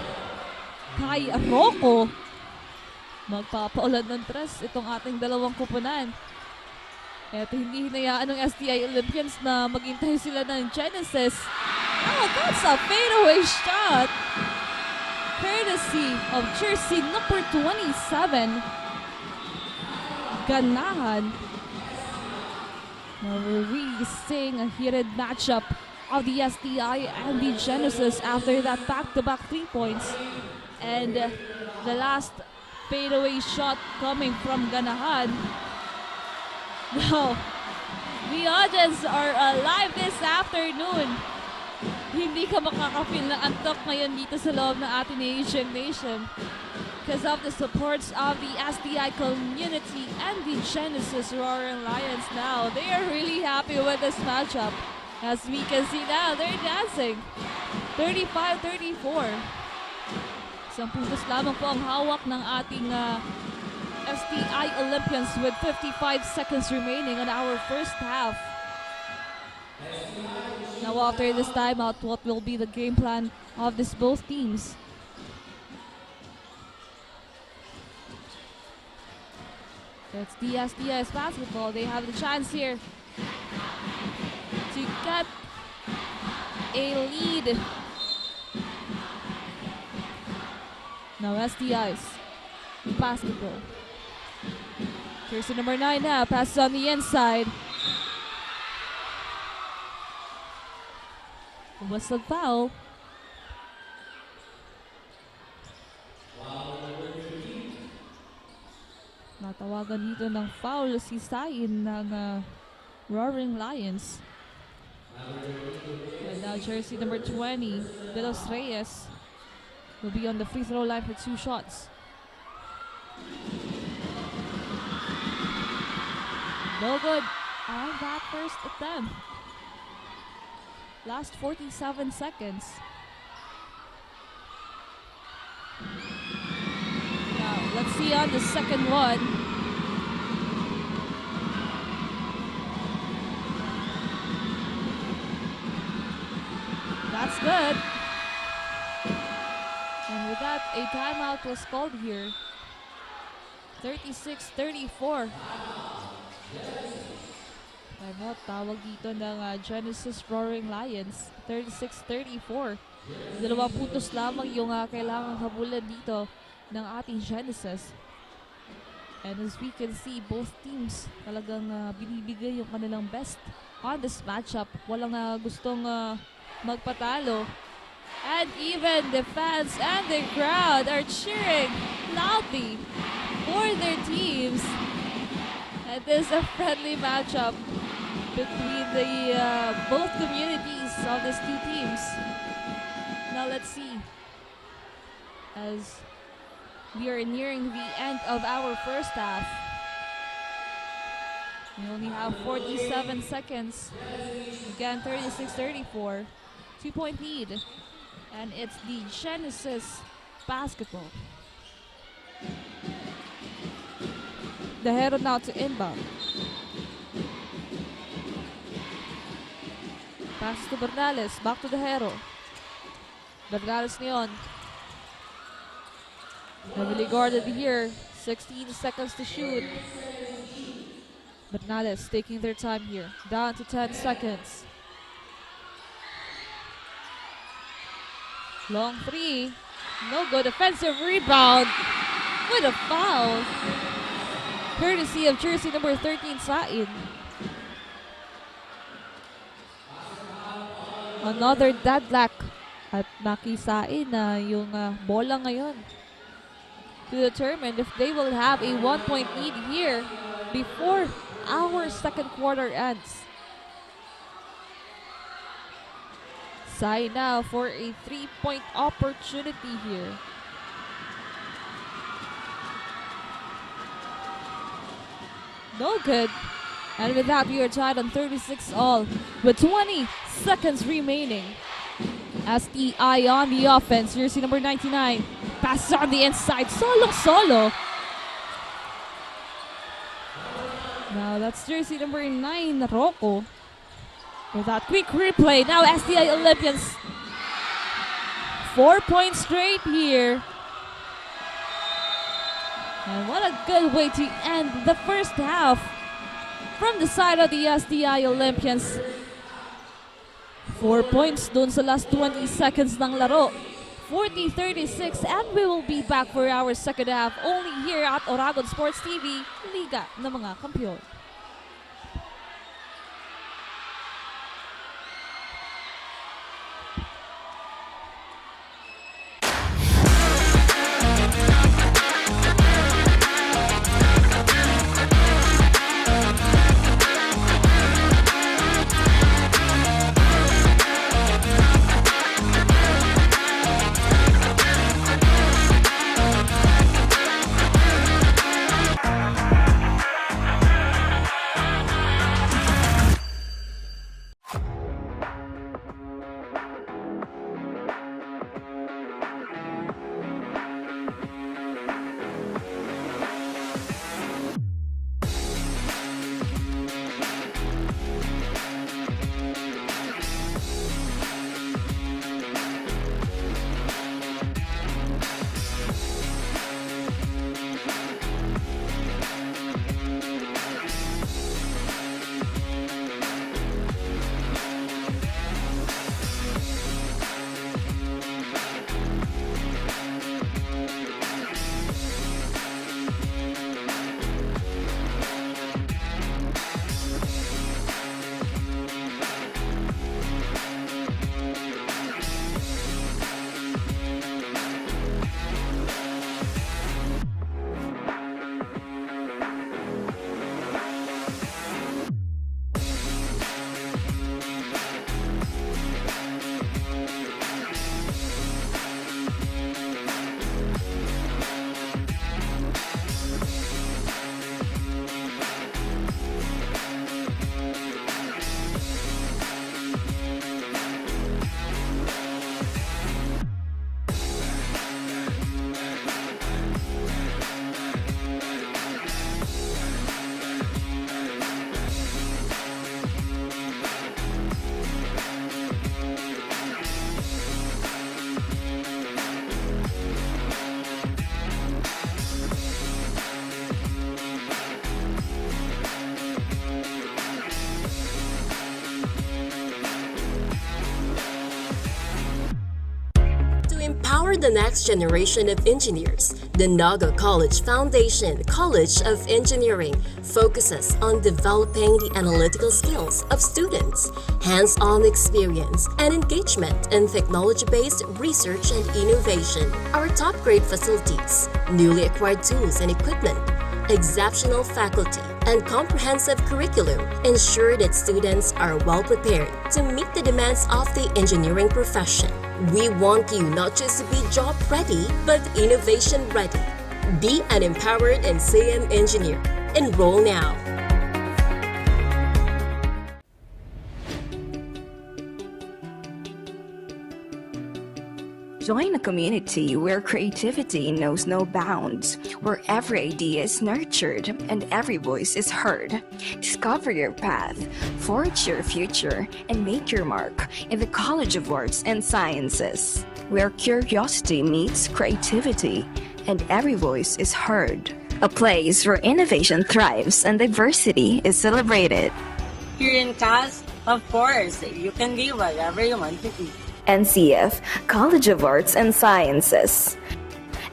kay Rocco. Magpapaulad ng tres itong ating dalawang kupunan. Eto, hindi hinayaan ng STI Olympians na maghintay sila ng Genesis. Oh, that's a fadeaway shot. Courtesy of jersey number 27. Ganahan. Now we're really seeing a heated matchup of the STI and the Genesis after that back-to-back 3 points. And the last fadeaway shot coming from Ganahan. Now, the audience are live this afternoon. Hindi ka makaka-feel ng antok ngayon dito sa loob ng Ateneo Gymnasium because of the supports of the STI community and the Genesis Roaring Lions now. They are really happy with this matchup. As we can see now, they're dancing. 35-34. 10 puntos lamang po ang hawak ng ating STI Olympians with 55 seconds remaining in our first half. Now after this timeout, what will be the game plan of these both teams? It's the STI's basketball. They have the chance here to get a lead. Now STI's basketball. Jersey number 9 now, passes on the inside. Whistle foul. Natawagan dito ng foul si Sain ng Roaring Lions. And now jersey number 20, Bilos Reyes, will be on the free throw line for 2 shots. No good on that first attempt. Last 47 seconds. Now, let's see on the second one. That's good. And with that, a timeout was called here. 36-34. Timeout tawag dito ng Genesis Roaring Lions. 36-34. 2 puntos lamang yung kailangang habulan dito ng ating Genesis. And as we can see, both teams talagang binibigay yung kanilang best on this matchup. Walang gustong magpatalo. And even the fans and the crowd are cheering loudly for their teams. And this is a friendly matchup between the both communities of these two teams. Now let's see, as we are nearing the end of our first half. We only have 47 seconds. Again, 36-34. 2-point lead. And it's the Genesis basketball. The Hero now to inbound. Pass to Bernales, back to the Hero. Bernales ngayon. Heavily guarded here. 16 seconds to shoot. Bernales taking their time here. Down to 10 seconds. Long three. No good. Offensive rebound with a foul. Courtesy of jersey number 13, Sain. Another deadlock at nakisain na yung bola ngayon to determine if they will have a 1-point lead here before our second quarter ends. Sain now for a 3-point opportunity here. No good. And with that, we are tied on 36 all with 20 seconds remaining. STI on the offense. Jersey number 99. Passes on the inside. Solo. Now that's jersey number 9, Rocco. With that quick replay. Now STI Olympians. 4 points straight here. And what a good way to end the first half from the side of the STI Olympians. 4 points dun sa last 20 seconds ng laro. 40-36, and we will be back for our second half only here at Oragon Sports TV, Liga ng mga Kampiyon. For the next generation of engineers, the Naga College Foundation College of Engineering focuses on developing the analytical skills of students, hands-on experience, and engagement in technology-based research and innovation. Our top-grade facilities, newly acquired tools and equipment, exceptional faculty, and comprehensive curriculum ensure that students are well prepared to meet the demands of the engineering profession. We want you not just to be job ready, but innovation ready. Be an empowered and NCM engineer. Enroll now. Join a community where creativity knows no bounds, where every idea is nurtured and every voice is heard. Discover your path, forge your future, and make your mark in the College of Arts and Sciences, where curiosity meets creativity and every voice is heard. A place where innovation thrives and diversity is celebrated. Here in CAS, of course, you can be whatever you want to be. NCF College of Arts and Sciences.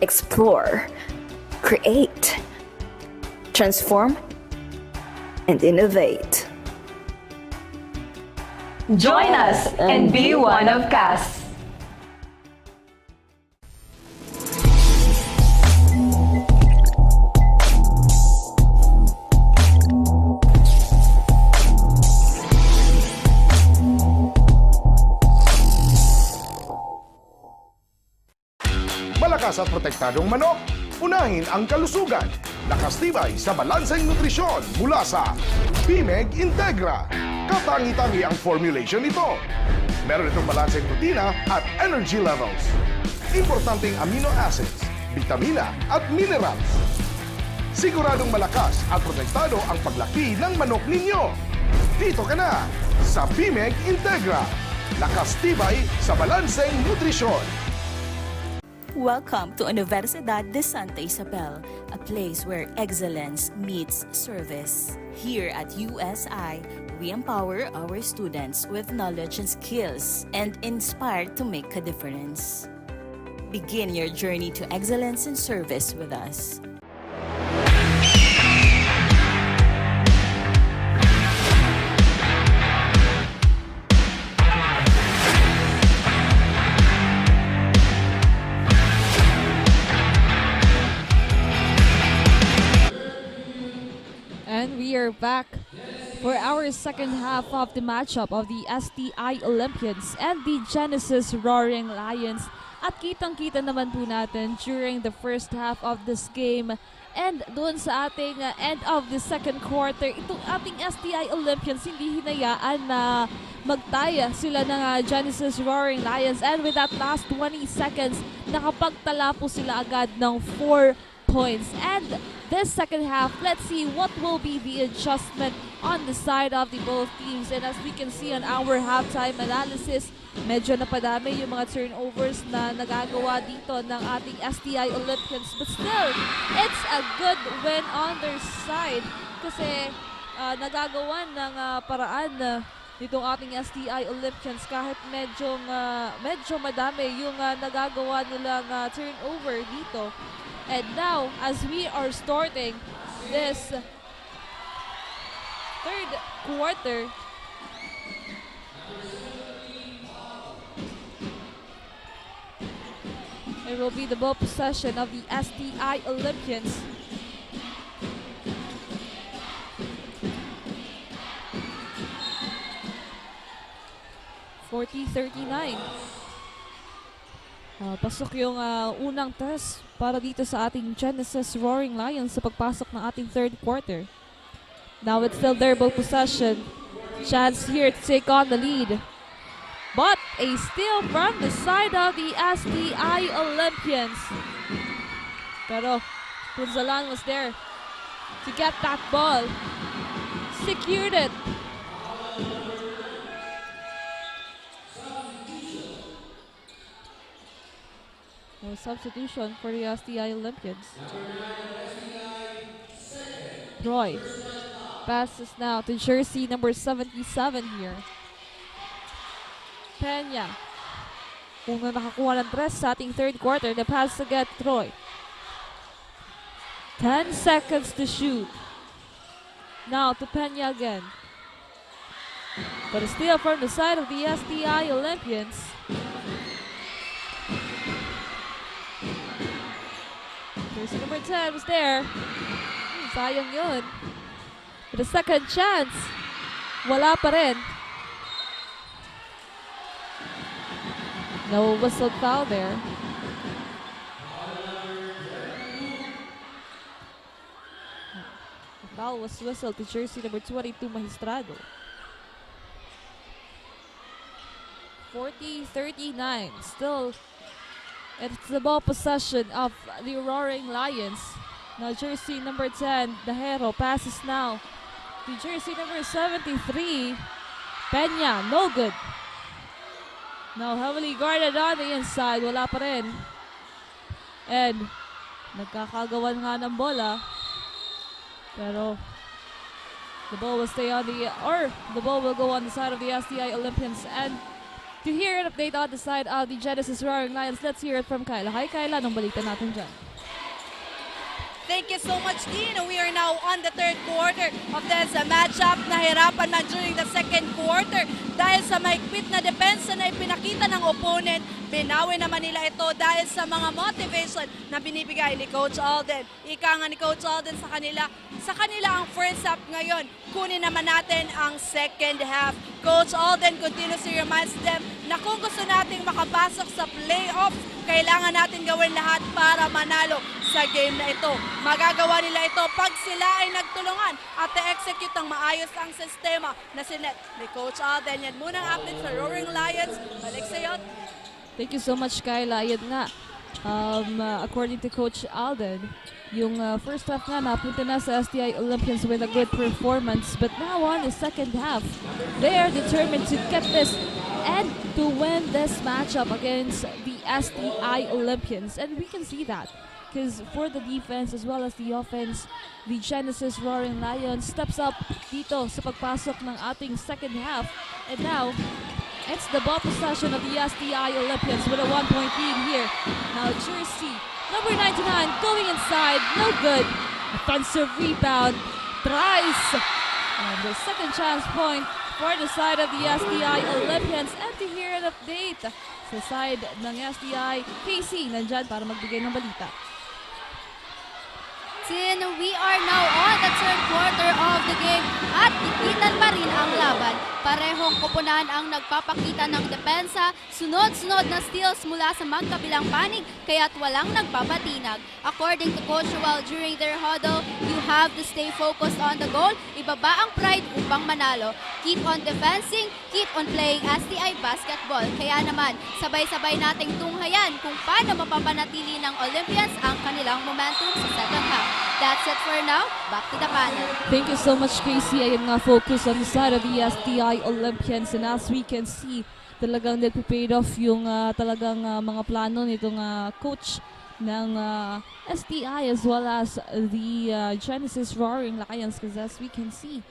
Explore, create, transform, and innovate. Join us and be one of CAS. Malakas at protektadong manok, unahin ang kalusugan. Lakas tibay sa balanseng nutrisyon mula sa BMEG Integra. Katangi-tangi ang formulation nito. Meron itong balanseng protina at energy levels. Importanteng amino acids, vitamina at minerals. Siguradong malakas at protektado ang paglaki ng manok ninyo. Dito ka na sa BMEG Integra. Lakas tibay sa balanseng nutrisyon. Welcome to Unibersidad de Sta, Isabel, a place where excellence meets service. Here at USI, we empower our students with knowledge and skills and inspire to make a difference. Begin your journey to excellence and service with us. And we are back for our second half of the matchup of the STI Olympians and the Genesis Roaring Lions. At kitang-kita naman po natin during the first half of this game and doon sa ating end of the second quarter, itong ating STI Olympians hindi hinayaan na magtaya sila ng Genesis Roaring Lions, and with that last 20 seconds, nakapagtala po sila agad ng 4 points. And this second half, let's see what will be the adjustment on the side of the both teams. And as we can see on our halftime analysis, medyo napadami yung mga turnovers na nagagawa dito ng ating STI Olympians. But still, it's a good win on their side kasi nagagawa ng paraan ditong ating STI Olympians kahit medyo madami yung nagagawa nilang turnover dito. And now, as we are starting this third quarter, it will be the ball possession of the STI Olympians. (40-39). Pasok yung unang test para dito sa ating Genesis Roaring Lions sa pagpasok ng ating third quarter. Now it's still their ball possession. Chance here to take on the lead. But a steal from the side of the STI Olympians. Pero Punzalan was there to get that ball. Secured it. No substitution for the STI Olympians. Troy passes now to jersey number 77 here. Peña. kung nakakuha ng 3 sa ating third quarter. The pass again, Troy. 10 seconds to shoot. Now to Peña again. But it's still from the side of the STI Olympians. Jersey number 10 was there. Sayang yun. But a second chance. Wala pa rin. No whistle foul there. The foul was whistled to jersey number 22, Magistrado. 40-39. Still, it's the ball possession of the Roaring Lions. Now jersey number 10, Dajero, passes now to jersey number 73, Peña, no good. Now heavily guarded on the inside, wala pa rin. And nagkakagawan nga ng bola. Pero the ball will stay on the ball will go on the side of the STI Olympians. And to hear an update on the side of the Genesis Roaring Lions, let's hear it from Kyla. Hi Kyla, anong balita natin dyan? Thank you so much, Dean. We are now on the third quarter of this matchup. Nahirapan na during the second quarter dahil sa mahigpit na depensa na ipinakita ng opponent. Binawi naman nila ito dahil sa mga motivation na binibigay ni Coach Alden. Ika nga ni Coach Alden sa kanila ang first half ngayon. Kunin naman natin ang second half. Coach Alden continuously reminds them na kung gusto nating makapasok sa playoffs, kailangan natin gawin lahat para manalo sa game na ito. Magagawa nila ito pag sila ay nagtulungan at execute ng maayos ang sistema na sinet ni Coach Alden. Yan muna ang update sa Roaring Lions. Balik sa iyo. Thank you so much, Kyla. Yan nga, according to Coach Alden, yung first half nga napunta na sa STI Olympians with a good performance. But now on the second half, they are determined to get this and to win this matchup against the STI Olympians. And we can see that because for the defense as well as the offense, the Genesis Roaring Lions steps up dito sa pagpasok ng ating second half. And now, it's the ball possession of the STI Olympians with a 1-point lead here. Now jersey number 99 going inside, no good. Offensive rebound, tries. And the second chance point for the side of the STI Olympians. And to hear an update sa side ng STI, Casey nandyan para magbigay ng balita. We are now on the third quarter of the game at ikitan pa rin ang laban. Parehong koponan ang nagpapakita ng depensa, sunod-sunod na steals mula sa magkabilang panig kaya't walang nagpapatinag. According to Coach Joel during their huddle, you have to stay focused on the goal, ibaba ang pride upang manalo. Keep on defensing, keep on playing STI basketball. Kaya naman, sabay-sabay nating tunghayan kung paano mapapanatili ng Olympians ang kanilang momentum sa second half. That's it for now. Back to the panel. Thank you so much, Casey. Ayun nga, focus on the side of the STI Olympians. And as we can see, talagang nagpo-paid off yung talagang mga plano nitong coach ng STI as well as the Genesis Roaring Lions. Because as we can see,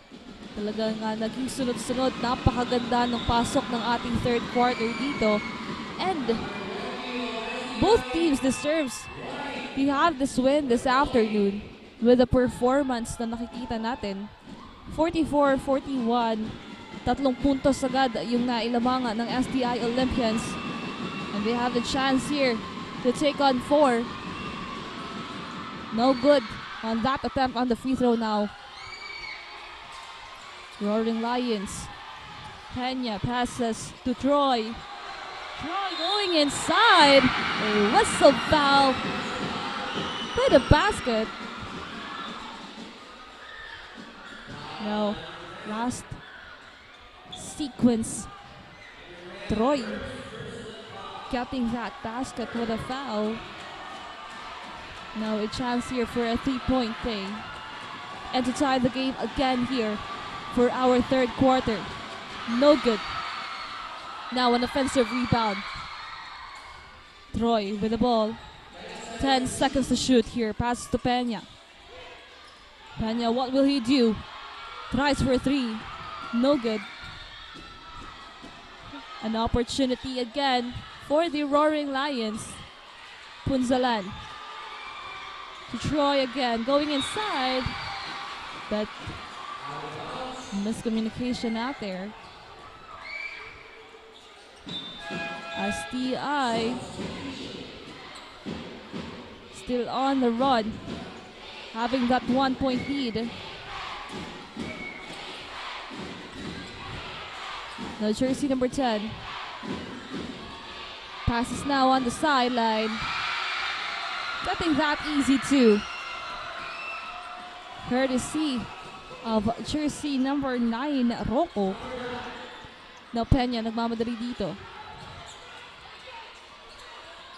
talagang naging sunod-sunod. Napakaganda ng pasok ng ating third quarter dito. And both teams deserves to have this win this afternoon with the performance na nakikita natin. 44-41, 3 puntos agad yung nailamangan ng STI Olympians. And they have the chance here to take on 4. No good on that attempt on the free throw now. Roaring Lions. Peña passes to Troy. Troy going inside. A whistle foul. By the basket. No. Last sequence. Troy getting that basket with a foul. Now a chance here for a 3-point play. And to tie the game again here for our third quarter. No good. Now an offensive rebound. Troy with the ball. 10 seconds to shoot here. Passes to Peña. Peña, what will he do? Tries for 3. No good. An opportunity again for the Roaring Lions. Punzalan to Troy again, going inside, but miscommunication out there. STI still on the run, having that 1-point lead. Now jersey number 10 passes now on the sideline. Nothing that easy too. Courtesy of jersey number 9, Rocco. Now Peña nagmamadali dito.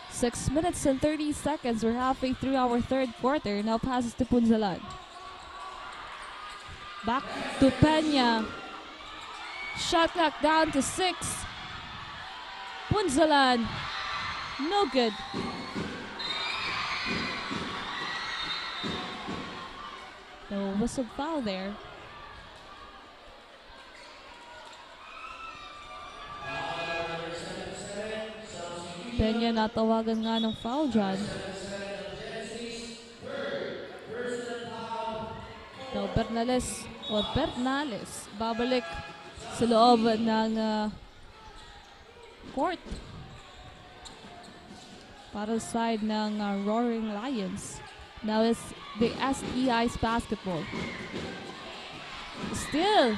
6 minutes and 30 seconds. We're halfway through our third quarter. Now passes to Punzalan. Back to Peña. Shot clock down to 6. Punzalan. No good. No whistle foul there. Peña natawagan nga ng foul dyan. Now Bernales babalik sa loob ng court para sa side ng Roaring Lions. Now it's the SEI's basketball. Still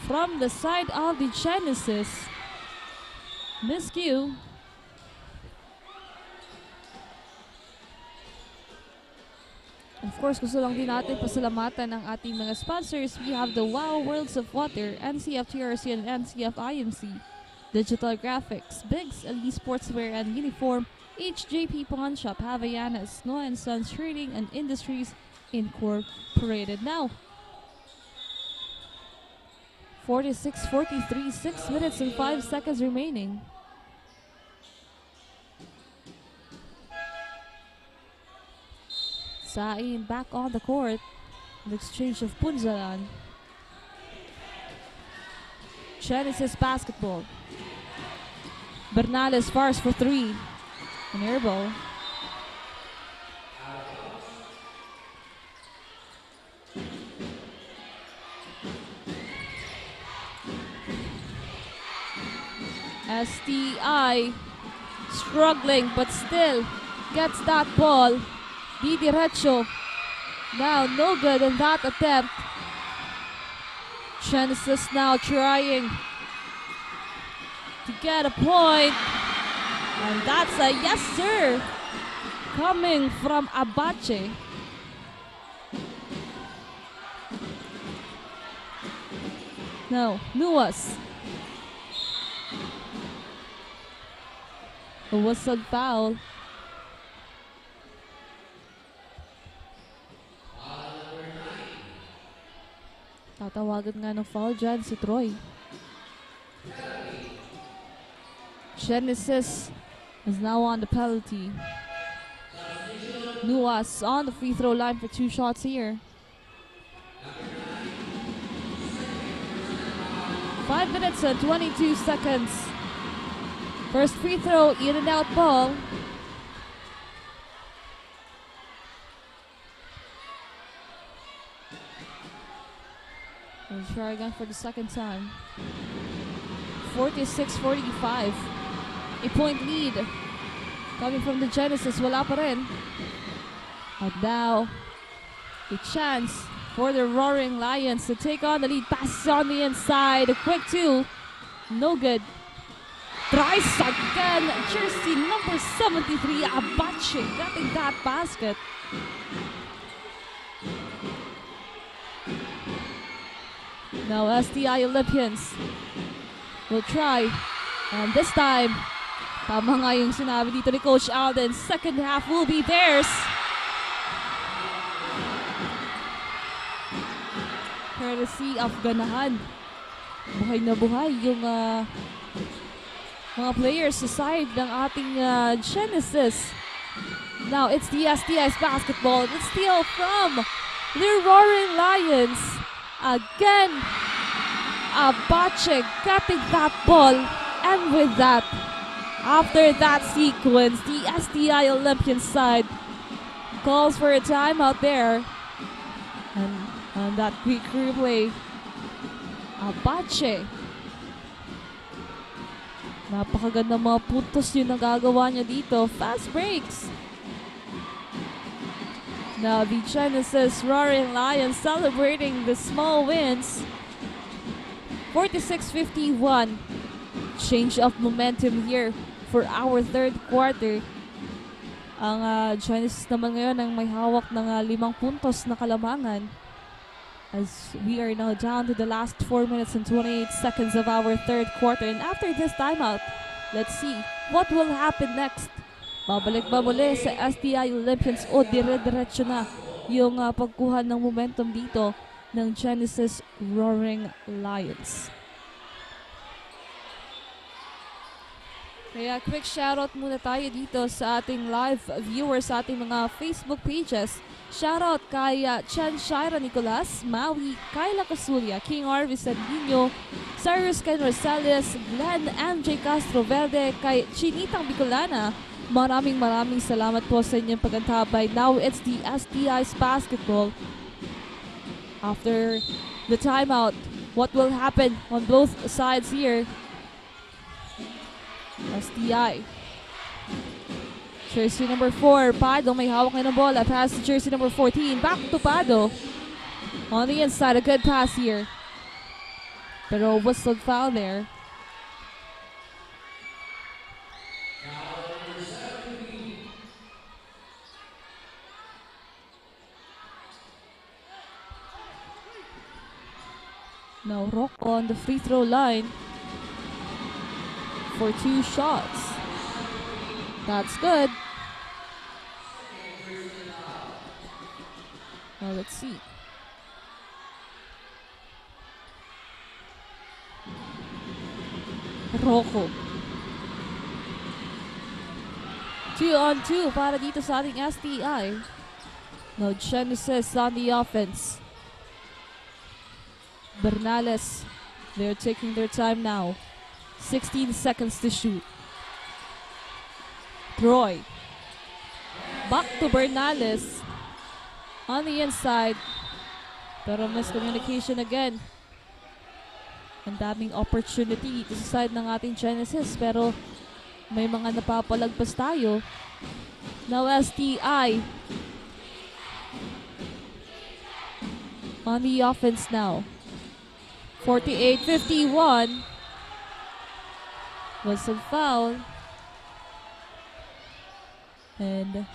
from the side of the Genesis. Miscue. Of course, gusto lang din natin pasalamatan ang ating mga sponsors. We have the Wow Worlds of Water, NCF TRC and NCF IMC, Digital Graphics, Biggs, LED Sportswear and Uniform, HJP Pawn Shop, Havaianas, Noah and Sons Trading and Industries Incorporated. Now, 46-43, 6 minutes and 5 seconds remaining. Sain back on the court. The exchange of Punzalan. Genesis basketball. Bernales fires for 3. An air ball. STI struggling but still gets that ball. Di diretso. Now no good in that attempt. Genesis now trying to get a point. And that's a yes sir coming from Abache. No, Nuas. A whistle foul. Tatawagan nga ng foul dyan si Troy. Genesis is now on the penalty. Nuas on the free throw line for 2 shots here. 5 minutes and 22 seconds. First free throw, in and out ball. We'll try again for the second time. 46-45. A point lead. Coming from the Genesis, wala pa rin. And now, a chance for the Roaring Lions to take on the lead. Passes on the inside. A quick 2. No good. Tries again. Jersey number 73, Abache, getting that basket. Now STI Olympians will try. And this time, tama nga yung sinabi dito ni Coach Alden, second half will be theirs. Courtesy of Ganahan. Buhay na buhay yung mga players sa side ng ating Genesis. Now it's the STI's basketball. It's steal from the Roaring Lions. Again, Abache getting that ball, and with that, After that sequence, the STI Olympian side calls for a timeout there. And on that quick replay, Apache. Napakaganda mga puntos yung nagagawa niya dito. Fast breaks. Now the Genesis Roaring Lions celebrating the small wins. 46-51. Change of momentum here for our third quarter. Ang Genesis naman ngayon ang may hawak ng 5 puntos na kalamangan. As we are now down to the last 4 minutes and 28 seconds of our third quarter. And after this timeout, let's see what will happen next. Babalik ba muli sa STI Olympians o dire-diretso na yung pagkuha ng momentum dito ng Genesis Roaring Lions. Kaya quick shoutout muna tayo dito sa ating live viewers sa ating mga Facebook pages. Shoutout kay Chen Shaira Nicolas, Maui, Kyla Casulia, King Arvis Sandino, Cyrus Ken Rosales, Glenn MJ Castro Verde, kay Chinitang Bicolana. Maraming salamat po sa inyong pagantabay. Now it's the STI's basketball. After the timeout, what will happen on both sides here? STI. Jersey number 4, Pado may hawak na ng bola. Pass to jersey number 14. Back to Pado. On the inside, a good pass here. Pero whistled foul there. Now Rocco on the free throw line for 2 shots. That's good. Now let's see. Rocco. 2-on-2 para dito sa ating STI. Now Genesis on the offense. Bernales, they're taking their time now. 16 seconds to shoot. Troy. Back to Bernales. On the inside. Pero miscommunication again. Ang daming opportunity dito sa side ng ating Genesis. Pero may mga napapalagpas tayo. Now STI. On the offense now. 48-51. Was a foul. And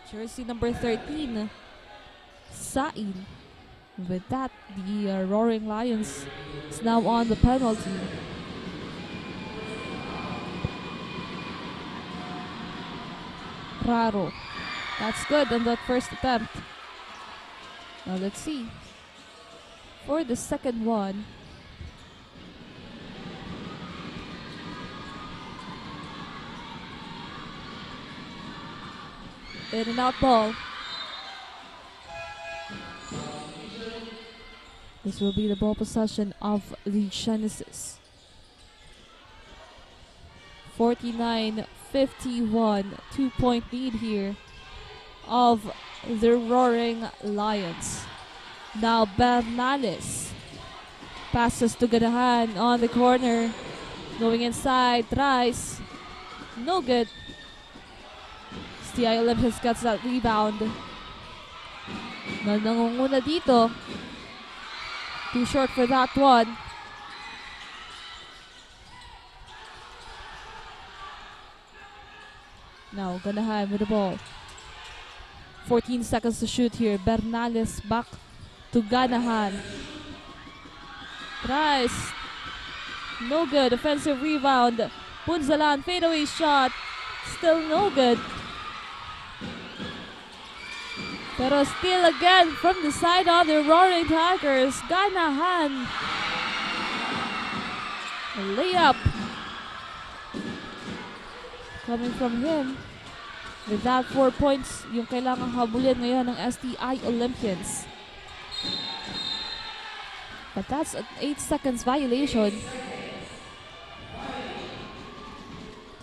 jersey number 13, Sain. With that, the Roaring Lions is now on the penalty. Raro. That's good on that first attempt. Now let's see. For the second one, in and out ball. This will be the ball possession of the Genesis. 49-51, 2-point lead here of the Roaring Lions. Now Bernales passes to Ganahan on the corner. Going inside, tries. No good. STI Olympians gets that rebound. Nangunguna dito. Too short for that one. Now Ganahan with the ball. 14 seconds to shoot here. Bernales back to Ganahan. Tries. No good. Offensive rebound. Punzalan fadeaway shot. Still no good. Pero still again from the side of the Roaring Tigers, Ganahan. A layup coming from him. With that 4 points, yung kailangang habulin ngayon ng STI Olympians. But that's an 8 seconds violation.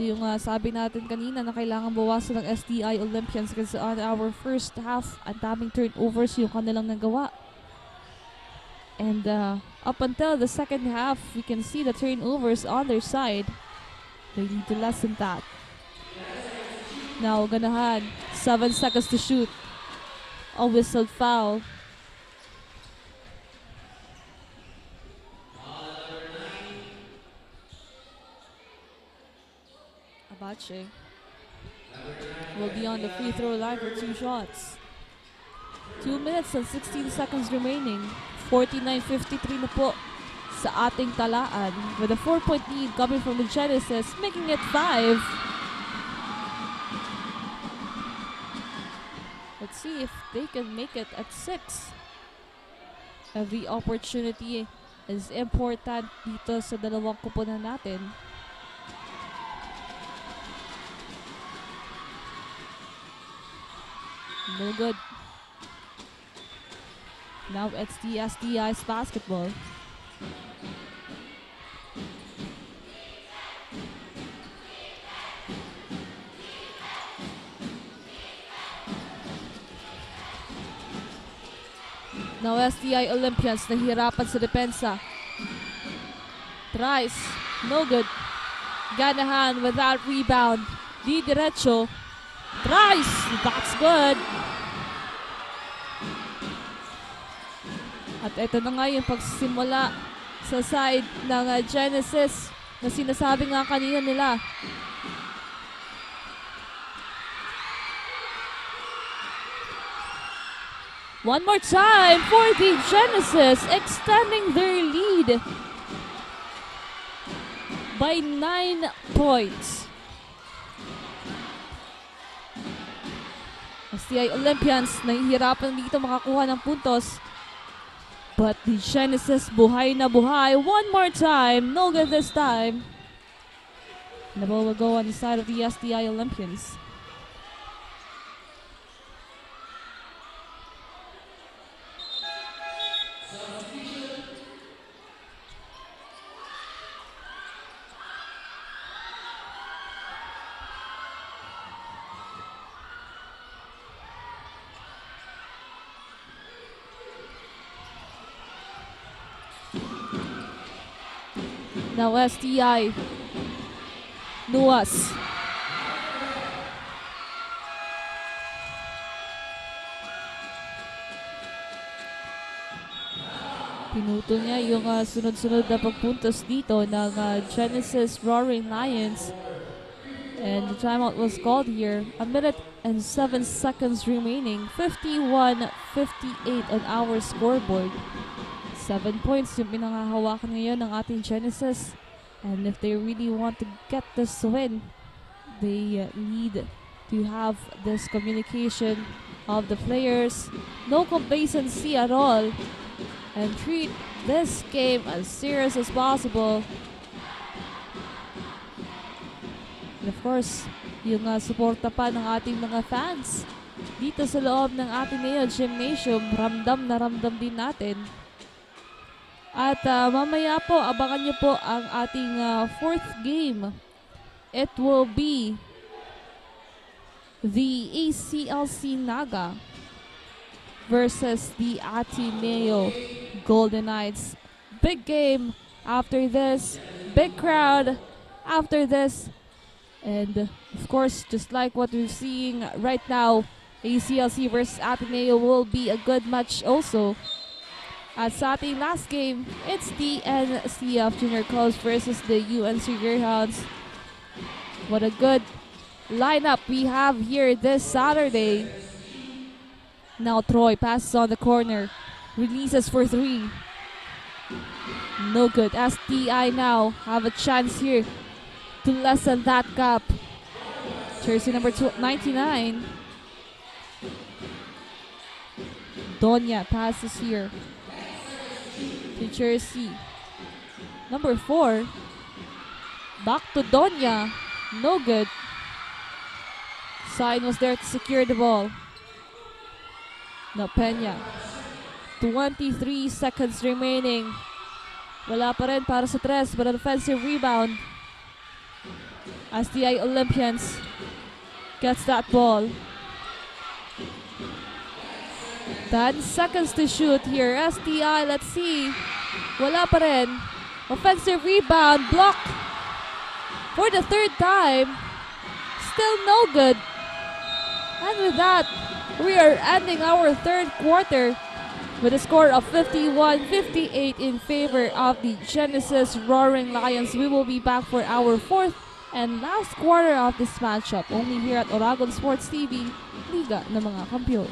Ito yung sabi natin kanina na kailangan bawasan ng STI Olympians kasi on our first half, ang daming turnovers yung kanilang nagawa. And up until the second half, we can see the turnovers on their side. They need to lessen that. Now, ganahan. 7 seconds to shoot. A whistled foul. Abache will be on the free throw line for 2 shots. 2 minutes and 16 seconds remaining. 49-53 na po sa ating talaan with a 4-point lead coming from the Genesis, making it 5. Let's see if they can make it at 6. Every opportunity is important dito sa dalawang kupunan natin. No good. Now it's the STI's basketball. Now STI Olympians nahihirapan sa depensa. Tries. No good. Ganahan without rebound. Di diretso. Tries. That's good. At ito na nga yung pagsisimula sa side ng Genesis na sinasabi nga kanina nila. One more time for the Genesis, extending their lead by 9 points. STI Olympians nahihirapan dito makakuha ng puntos. But the Genesis buhay na buhay. One more time. No good this time. The ball will go on the side of the STI Olympians. Now STI Nuas. Pinuto niya yung sunod-sunod na pagpuntos dito ng Genesis Roaring Lions. And the timeout was called here. 1 minute and 7 seconds remaining. 51-58 on our scoreboard. 7 points yung pinangahawakan ngayon ng ating Genesis. And if they really want to get this win, they need to have this communication of the players. No complacency at all. And treat this game as serious as possible. And of course, yung suporta pa ng ating mga fans dito sa loob ng Ateneo Gymnasium, ramdam na ramdam din natin. At mamaya po, abangan nyo po ang ating 4th game. It will be the ACLC Naga versus the Ateneo Golden Knights. Big game after this. Big crowd after this. And of course, just like what we're seeing right now, ACLC versus Ateneo will be a good match also. At sa ating last game, it's the NCF Junior College versus the UNC Greyhounds. What a good lineup we have here this Saturday. Now Troy passes on the corner, releases for 3. No good. STI now have a chance here to lessen that gap. Jersey number 99. Donya passes here to jersey number 4. Back to Donya. No good. Sign was there to secure the ball. Now Peña. 23 seconds remaining. Wala pa rin para sa tres, but an offensive rebound. STI Olympians gets that ball. 10 seconds to shoot here. STI, let's see. Wala pa rin. Offensive rebound, block for the third time. Still no good. And with that, we are ending our third quarter with a score of 51-58 in favor of the Genesis Roaring Lions. We will be back for our fourth and last quarter of this matchup, only here at Oragon Sports TV, Liga ng mga Kampiyon.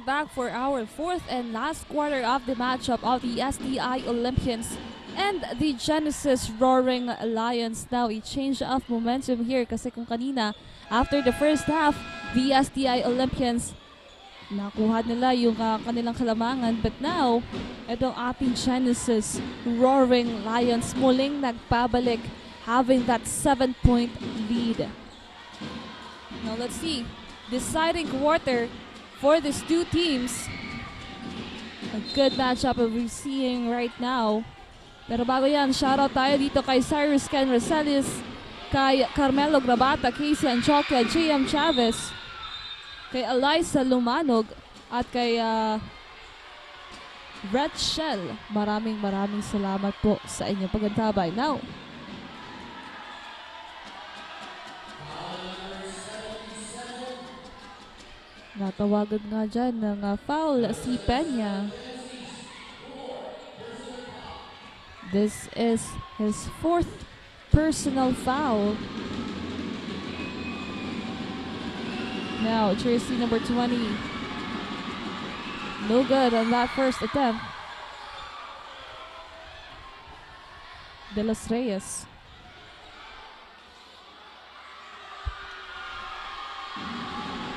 Back for our fourth and last quarter of the matchup of the STI Olympians and the Genesis Roaring Lions. Now a change of momentum here kasi kung kanina after the first half, the STI Olympians nakuha nila yung kanilang kalamangan, but now itong ating Genesis Roaring Lions muling nagpabalik, having that 7-point lead. Now let's see, deciding quarter for these two teams. A good matchup that we're seeing right now. Pero bago yan, shoutout tayo dito kay Cyrus Ken Rosales, kay Carmelo Grabata, Casey Anchoquia, JM Chavez, kay Eliza Lumanog, at kay Red Shell. Maraming salamat po sa inyong pagantabay. Now, natawagan nga dyan ng foul si Peña. This is his fourth personal foul. Now, jersey number 20. No good on that first attempt. De Los Reyes.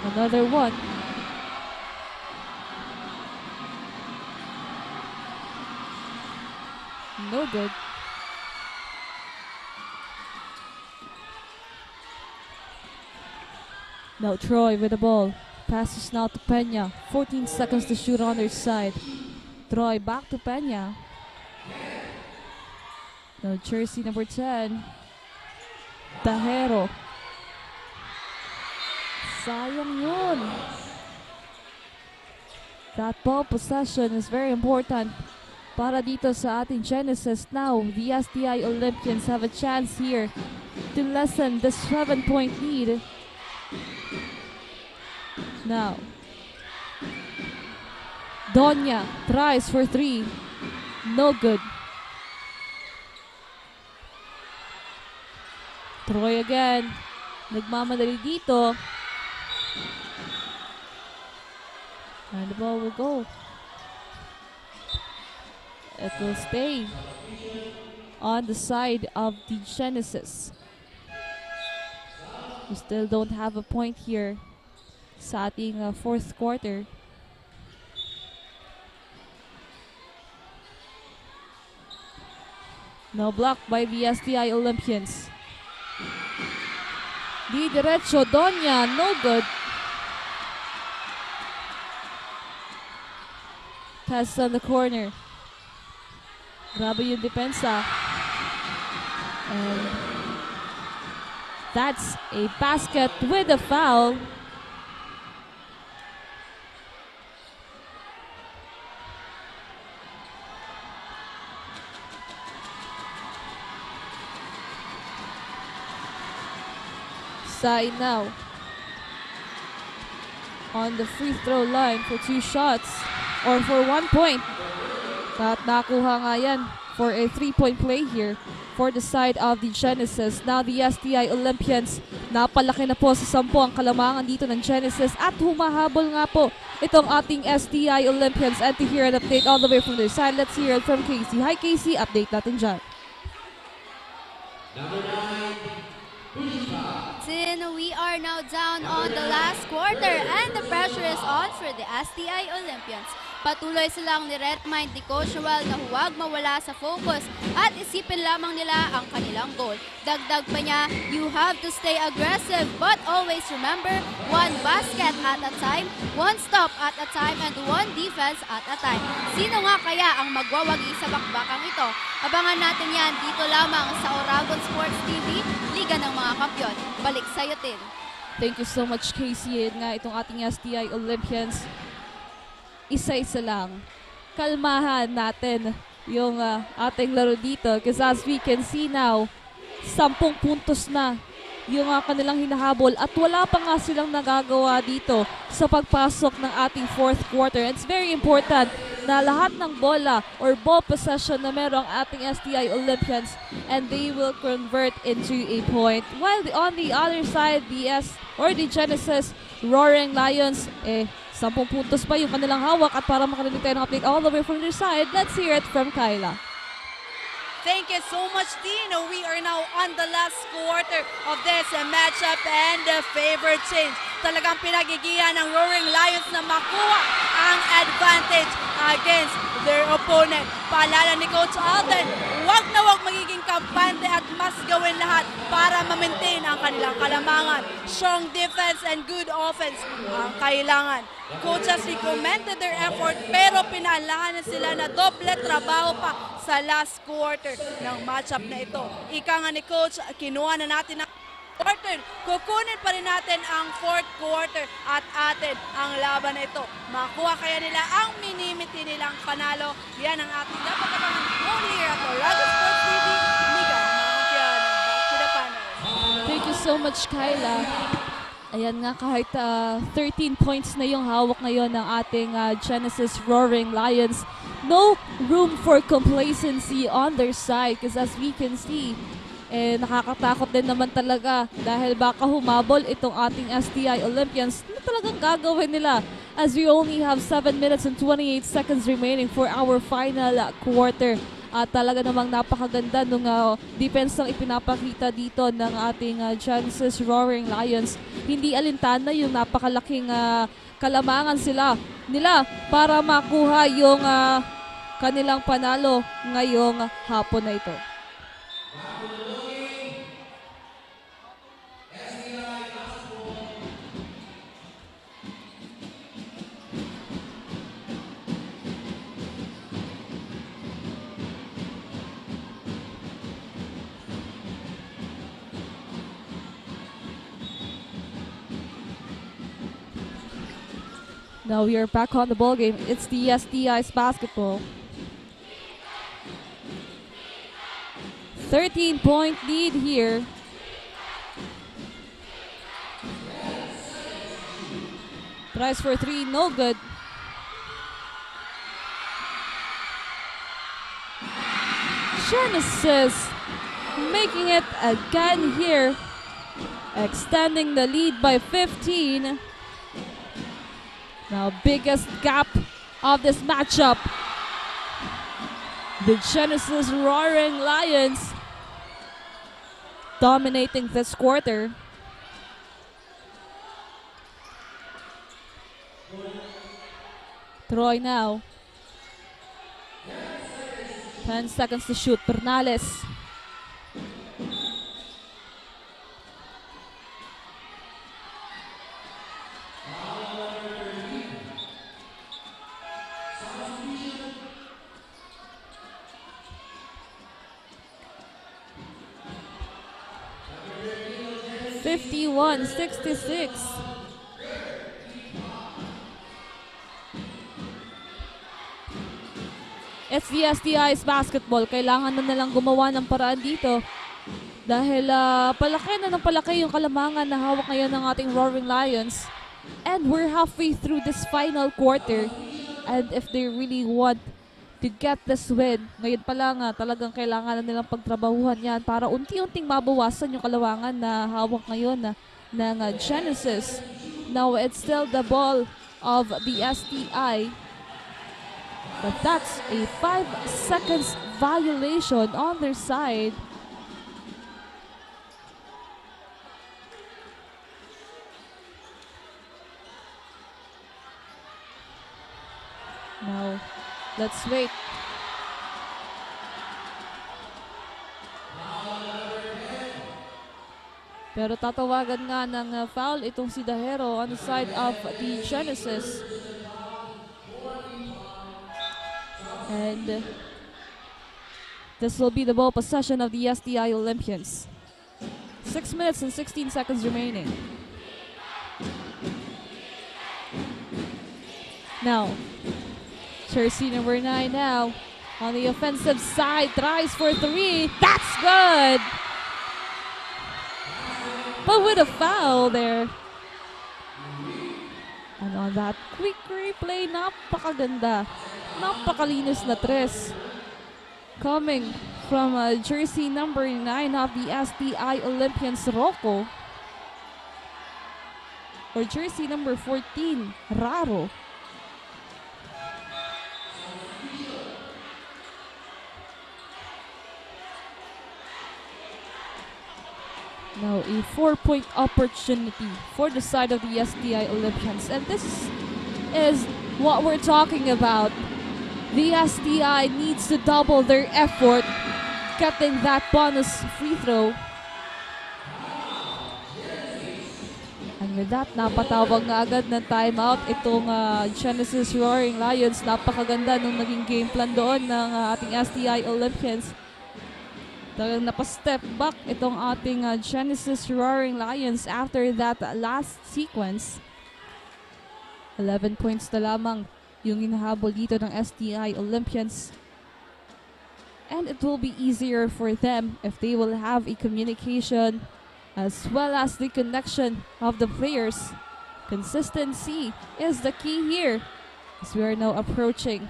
Another one. No good. Now Troy with the ball. Passes now to Peña. 14 seconds to shoot on their side. Troy back to Peña. Now jersey number 10. Tahero. Sayang yun. That ball possession is very important para dito sa ating Genesis. Now, the STI Olympians have a chance here to lessen the 7-point lead. Now, Donya tries for 3. No good. Troy again. Nagmamadali dito. And the ball will go. It will stay on the side of the Genesis. We still don't have a point here sa ating fourth quarter. No block by the STI Olympians. Di derecho, Donya, no good. Pass on the corner. Grabe yung depensa. And That's a basket with a foul. Sai now on the free throw line for 2 shots or for 1 point. At nakuha nga yan for a 3-point play here for the side of the Genesis. Now the STI Olympians, napalaki na po sa 10 ang kalamangan dito ng Genesis at humahabol nga po itong ating STI Olympians. And to hear an update all the way from their side, let's hear it from Casey. Hi Casey, update natin dyan. We are now down on the last quarter and the pressure is on for the STI Olympians. Patuloy silang ni-remind ni Coach Joel na huwag mawala sa focus at isipin lamang nila ang kanilang goal. Dagdag pa niya, you have to stay aggressive but always remember, 1 basket at a time, 1 stop at a time, and 1 defense at a time. Sino nga kaya ang magwawagi sa bakbakang ito? Abangan natin yan dito lamang sa Oragon Sports TV, Liga ng mga Kampyon. Balik sa'yo, Tin. Thank you so much, Casey. Nga itong ating STI Olympians, isa-isa lang. Kalmahan natin yung ating laro dito because as we can see now, 10 puntos na yung kanilang hinahabol at wala pa nga silang nagagawa dito sa pagpasok ng ating 4th quarter. It's very important na lahat ng bola or ball possession na merong ating STI Olympians and they will convert into a point. While on the other side, the Genesis Roaring Lions, 10 puntos pa yung kanilang hawak at para makarinig tayo ng update all the way from their side, let's hear it from Kyla. Thank you so much, Tino. We are now on the last quarter of this matchup and the favor change. Talagang pinagigihan ng Roaring Lions na makuha ang advantage against their opponent. Paalala ni Coach Alden, wag na wag magiging kampante at mas gawin lahat para ma-maintain ang kanilang kalamangan. Strong defense and good offense ang kailangan. Coaches recommended their effort pero pinaalahan sila na doble trabaho pa sa last quarter ng matchup na ito. Ika nga ni Coach, kinuha na natin ang quarter. Kukunin pa rin natin ang 4th quarter at atin ang laban na ito. Makuha kaya nila ang minimiti nilang panalo. Yan ang ating dapat abangan only here at Oragon Sports TV. Liga ng mga Kampyon. Back to the panel. Thank you so much, Kyla. Ayan nga, kahit 13 points na yung hawak ngayon ng ating Genesis Roaring Lions, no room for complacency on their side because as we can see, nakakatakot din naman talaga dahil baka humabol itong ating STI Olympians. Ano talagang gagawin nila as we only have 7 minutes and 28 seconds remaining for our final quarter. At talaga namang napakaganda nung defense ang ipinapakita dito ng ating Genesis Roaring Lions. Hindi alintana yung napakalaking kalamangan nila para makuha yung kanilang panalo ngayong hapon na ito. Now we are back on the ball game. It's the STI's basketball. 13-point lead here. Tries for 3, no good. Genesis making it again here, extending the lead by 15. Now, biggest gap of this matchup. The Genesis Roaring Lions dominating this quarter. Troy now. 10 seconds to shoot. Bernales. 51-66. It's the STI's basketball. Kailangan na nilang gumawa ng paraan dito. Dahil palaki na ng palaki yung kalamangan na hawak ngayon ng ating Roaring Lions. And we're halfway through this final quarter. And if they really want to get this win, ngayon pa lang talagang kailangan na nilang pagtrabahuhan yan para unti-unting mabawasan yung kalamangan na hawak ngayon ng Genesis. Now it's still the ball of the STI. But that's a 5 seconds violation on their side. Now, let's wait. Pero tatawagan nga ng foul itong si Dahero on the side of the Genesis. And this will be the ball possession of the STI Olympians. 6 minutes and 16 seconds remaining. Now, jersey number 9 now on the offensive side, tries for 3. That's good! But with a foul there. And on that quick replay, napakaganda. Napakalinis na tres. Coming from jersey number 9 of the STI Olympians, Rocco. Or jersey number 14, Raro. Now a 4-point opportunity for the side of the STI Olympians. And this is what we're talking about. The STI needs to double their effort getting that bonus free throw. And with that, napatawag na agad ng timeout itong Genesis Roaring Lions. Napakaganda nung naging game plan doon ng ating STI Olympians. Talagang napastep back itong ating Genesis Roaring Lions after that last sequence. 11 points na lamang yung hinahabol dito ng STI Olympians. And it will be easier for them if they will have a communication as well as the connection of the players. Consistency is the key here as we are now approaching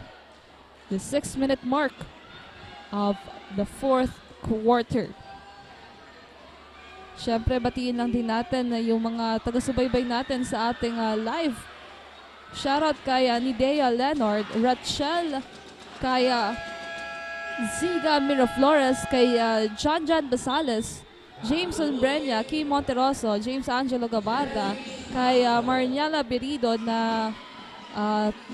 the 6-minute mark of the 4th quarter. Siyempre, batiin lang din natin yung mga taga-subaybay natin sa ating live. Shoutout kay Nidea Leonard, Rachel, kay Ziga Miraflores, kay John Basales, James Brenya, Kim Monteroso, James Angelo Gabarda, kay Marniela Berido na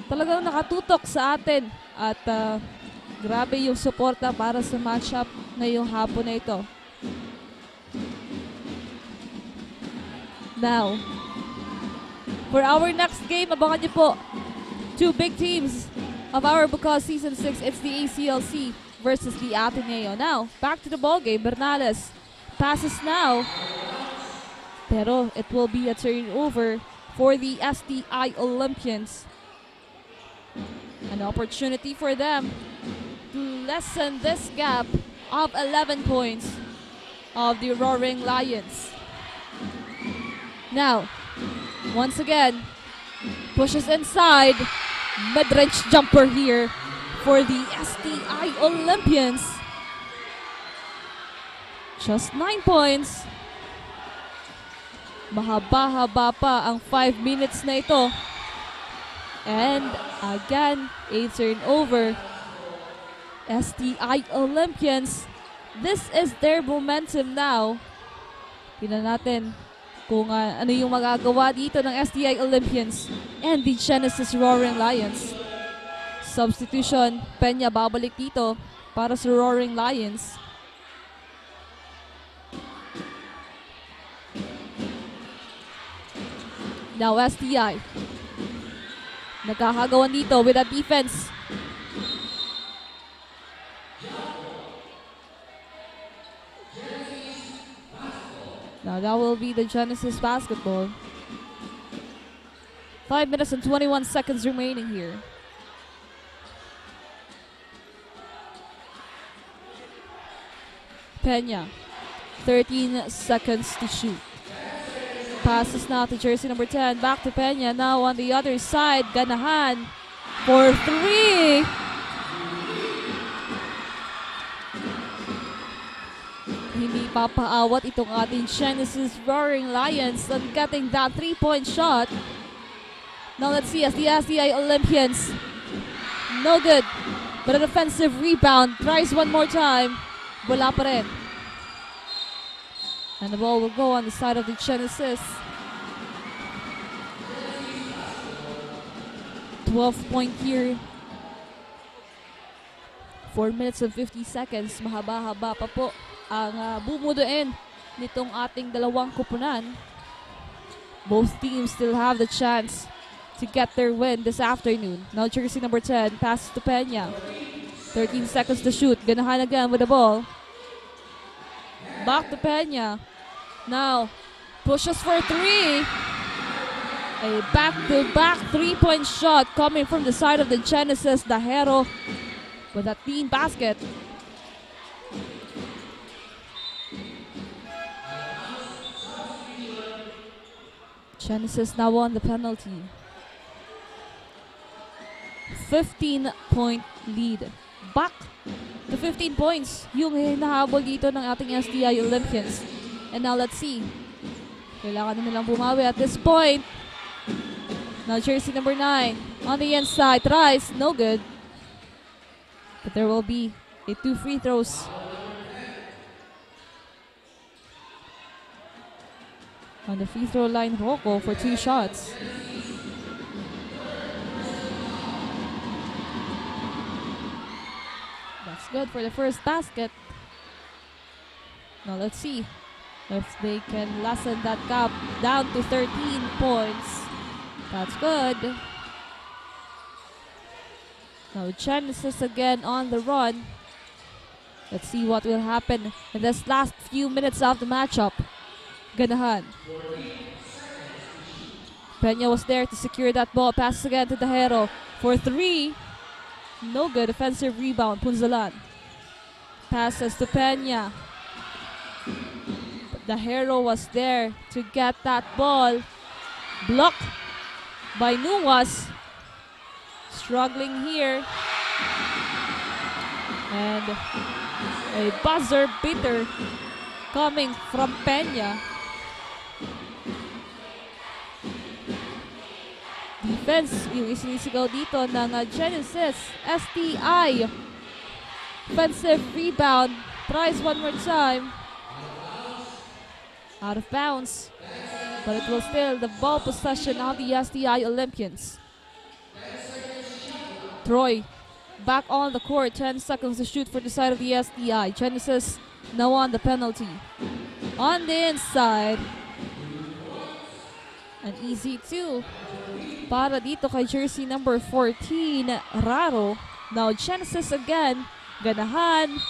talagang nakatutok sa atin at grabe yung suporta para sa matchup ngayong hapon na ito. Now, for our next game, abangan niyo po two big teams of our Bucal Season 6. It's the ACLC versus the Ateneo. Now, back to the ball game. Bernales passes now. Pero it will be a turnover for the STI Olympians. An opportunity for them to lessen this gap of 11 points of the Roaring Lions. Now, once again, pushes inside. Mid-range jumper here for the STI Olympians. Just 9 points. Mahaba-haba pa ang 5 minutes na ito. And again, a turnover. STI Olympians, this is their momentum now. Tingnan natin kung ano yung magagawa dito ng STI Olympians and the Genesis Roaring Lions. Substitution, Peña babalik dito para sa Roaring Lions. Now STI nagkakagawan dito with a defense. Now that will be the Genesis basketball. 5 minutes and 21 seconds remaining here. Peña, 13 seconds to shoot. Passes now to jersey number 10. Back to Peña. Now on the other side, Ganahan for 3. Hindi papaawat itong ating Genesis Roaring Lions on getting that 3-point shot. Now let's see as the STI Olympians. No good. But an offensive rebound. Tries one more time. Wala pa rin. And the ball will go on the side of the Genesis. 12-point here. 4 minutes and 50 seconds. Mahaba-haba pa po ang bumuduin nitong ating dalawang kupunan. Both teams still have the chance to get their win this afternoon. Now jersey number 10 passes to Peña. 13 seconds to shoot. Ganahan again with the ball. Back to Peña. Now pushes for 3. A back-to-back 3-point shot coming from the side of the Genesis. Dajero with a clean basket. Genesis now on the penalty. 15-point lead. Back to 15 points yung hinahabol dito ng ating STI Olympians. And now let's see. Kailangan na nilang bumawi at this point. Now jersey number 9 on the inside. Tries. No good. But there will be 2 free throws. On the free throw line, Rocco for 2 shots. That's good for the first basket. Now let's see if they can lessen that gap down to 13 points. That's good. Now Genesis again on the run. Let's see what will happen in this last few minutes of the matchup. Ganahan. Peña was there to secure that ball. Passes again to Dajero for 3. No good. Offensive rebound. Punzalan. Passes to Peña. But Dajero was there to get that ball. Blocked by Nuwas. Struggling here. And a buzzer beater coming from Peña. Defense yung isinisigaw dito ng Genesis STI. Offensive rebound. Tries one more time. Out of bounds. But it will still the ball possession of the STI Olympians. Troy back on the court. 10 seconds to shoot for the side of the STI. Genesis now on the penalty. On the inside. An easy 2 para dito kay jersey number 14, Raro. Now Genesis again. Ganahan.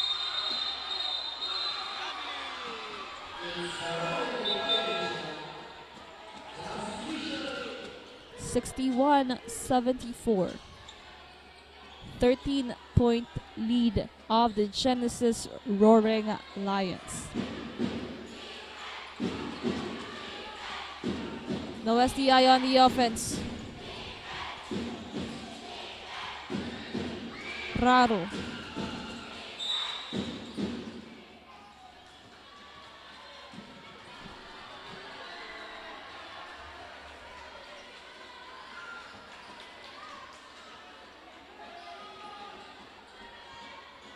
(61-74). 13-point lead of the Genesis Roaring Lions. No STI on the offense. Raro.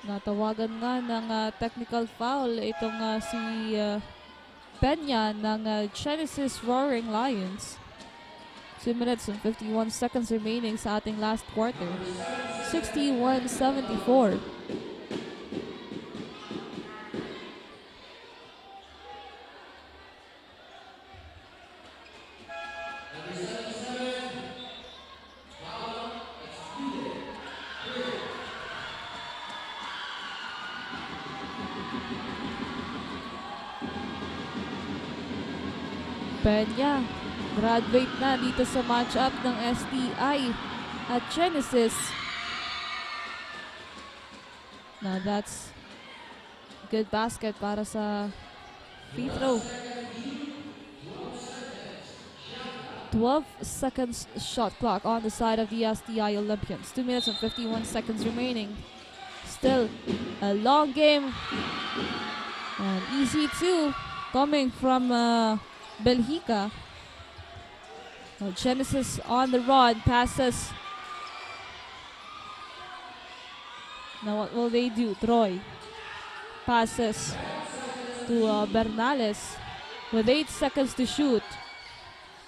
Natawagan nga ng technical foul itong si Peña ng Genesis Roaring Lions. 2 minutes and 51 seconds remaining sa ating last quarter. 61-74. Peña, graduate na dito sa matchup ng STI at Genesis. Now that's good basket para sa free throw. 12 seconds shot clock on the side of the STI Olympians. 2 minutes and 51 seconds remaining. Still a long game. And easy two coming from Belgica. Now Genesis on the run, passes. Now what will they do? Troy passes to Bernales with 8 seconds to shoot.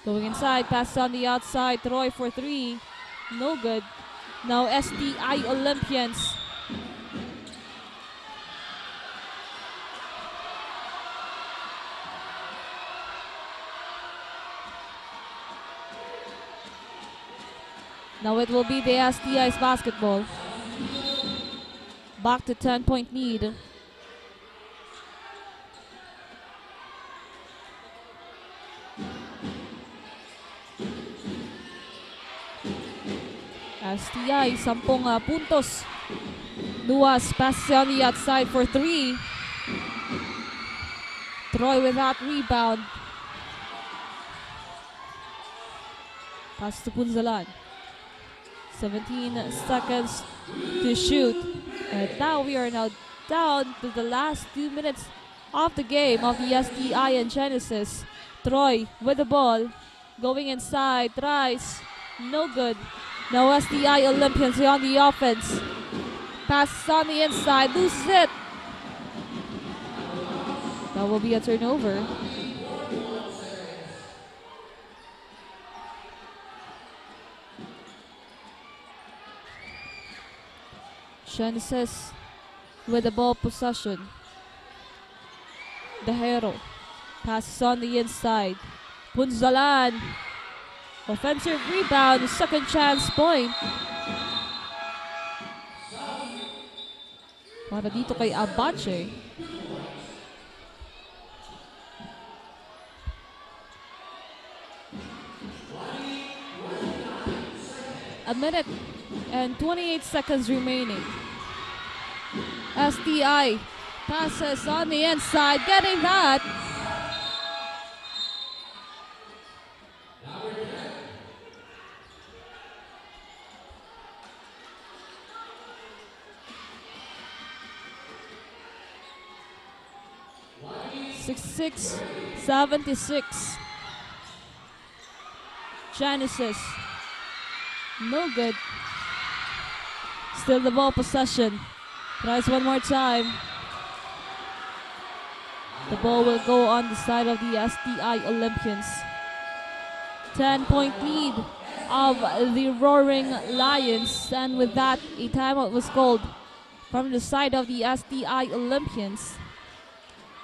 Going inside, pass on the outside. Troy for three. No good. Now STI Olympians. Now it will be the STI's basketball. Back to 10-point lead. STI, 10 puntos. Duas passes on the outside for three. Troy with that rebound. Pass to Punzalan. 17 seconds to shoot. And now we are now down to the last 2 minutes of the game of the STI and Genesis. Troy with the ball. Going inside. Tries. No good. Now STI Olympians on the offense. Passes on the inside. Loses it. That will be a turnover. Genesis with the ball possession. The Hero passes on the inside. Punzalan. Offensive rebound. Second chance point. Para dito kay Abache. A minute and 28 seconds remaining. STI passes on the inside, getting that. Six, 76. Genesis. No good. Still the ball possession. Tries one more time. The ball will go on the side of the STI Olympians. 10-point lead of the Roaring Lions. And with that, a timeout was called from the side of the STI Olympians.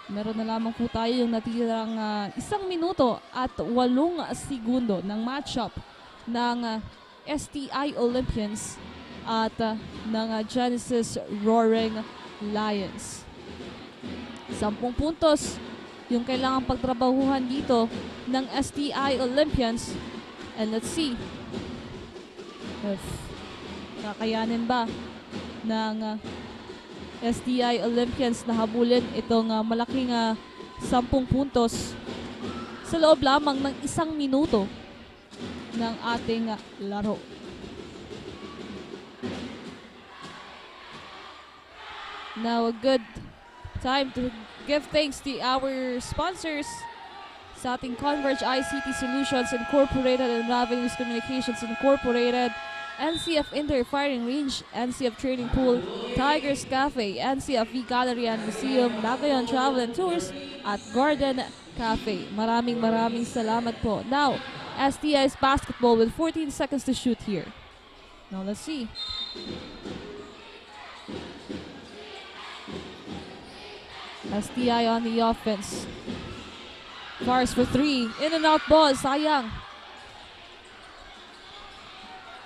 Meron na lamang po tayo yung natirang 1 minuto at 8 segundo ng matchup ng STI Olympians at ng Genesis Roaring Lions. 10 puntos yung kailangang pagtrabahuhan dito ng STI Olympians. And let's see if kakayanin ba ng STI Olympians na habulin itong malaking 10 puntos sa loob lamang ng 1 minuto ng ating laro. Now a good time to give thanks to our sponsors sa ating Converge ICT Solutions Incorporated and Revenues Communications Incorporated, NCF Indoor Firing Range, NCF Training Pool, Tigers Café, NCF V Gallery and Museum, Nagayon Travel and Tours, at Garden Café. Maraming salamat po. Now, STI's basketball with 14 seconds to shoot here. Now let's see. STI on the offense. Fires for three. In and out ball. Sayang.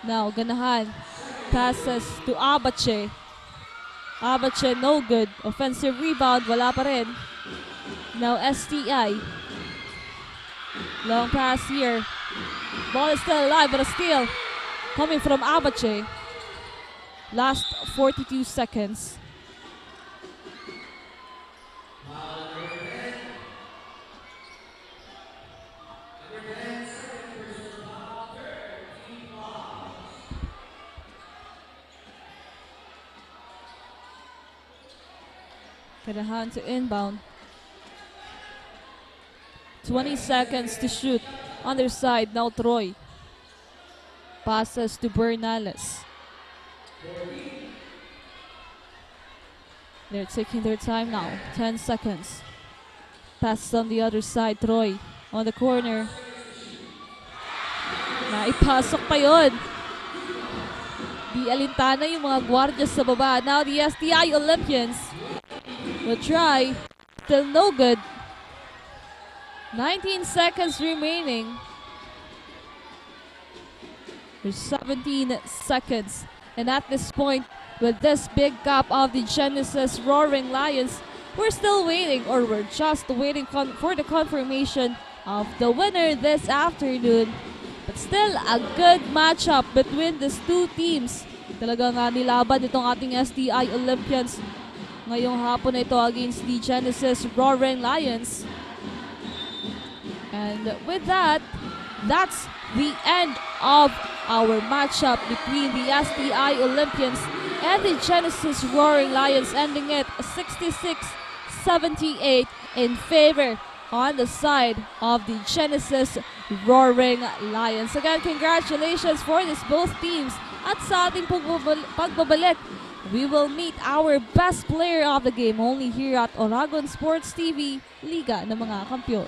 Now, Ganahan passes to Abache. Abache, no good. Offensive rebound, wala pa rin. Now, STI. Long pass here. Ball is still alive, but a steal coming from Abache. Last 42 seconds. Kanahan to inbound. 20 seconds to shoot. Underside, now Troy. Passes to Bernales. They're taking their time now. 10 seconds. Passes on the other side, Troy. On the corner. Naipasok pa yun. Di alintana yung mga guardias sa baba. Now the STI Olympians will try. Still no good. 19 seconds remaining. There's 17 seconds. And at this point, with this big gap of the Genesis Roaring Lions, we're still waiting, or we're just waiting for the confirmation of the winner this afternoon. But still, a good matchup between these two teams. Talagang nilaban itong ating STI Olympians ngayong hapon na ito against the Genesis Roaring Lions. And with that, that's the end of our matchup between the STI Olympians and the Genesis Roaring Lions, ending it 66-78 in favor on the side of the Genesis Roaring Lions. Again, congratulations for these both teams. At sa ating pagbabalik, we will meet our best player of the game only here at Oragon Sports TV, Liga ng mga Kampiyon.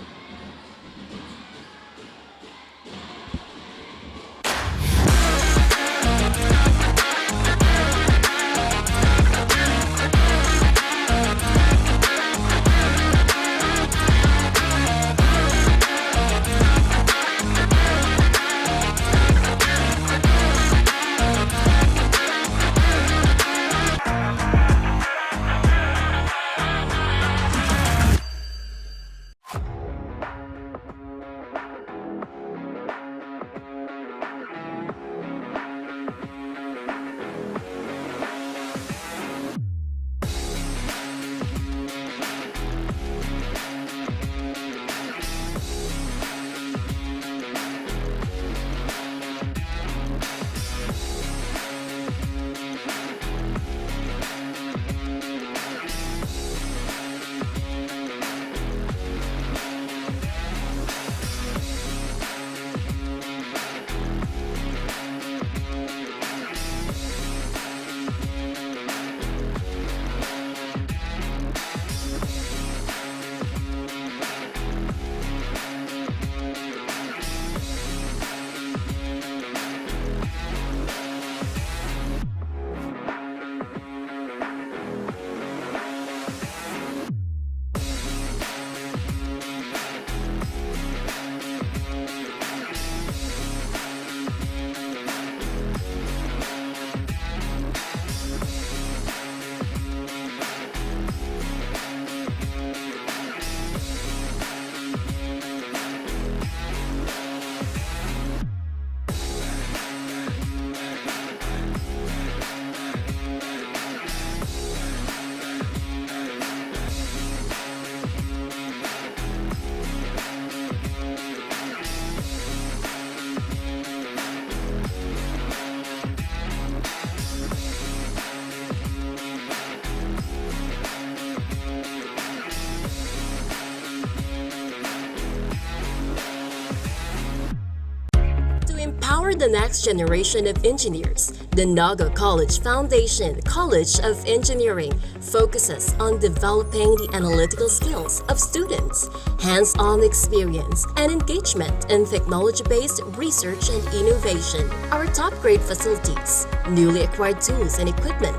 Empower the next generation of engineers. The Naga College Foundation College of Engineering focuses on developing the analytical skills of students, hands-on experience, and engagement in technology-based research and innovation. Our top-grade facilities, newly acquired tools and equipment,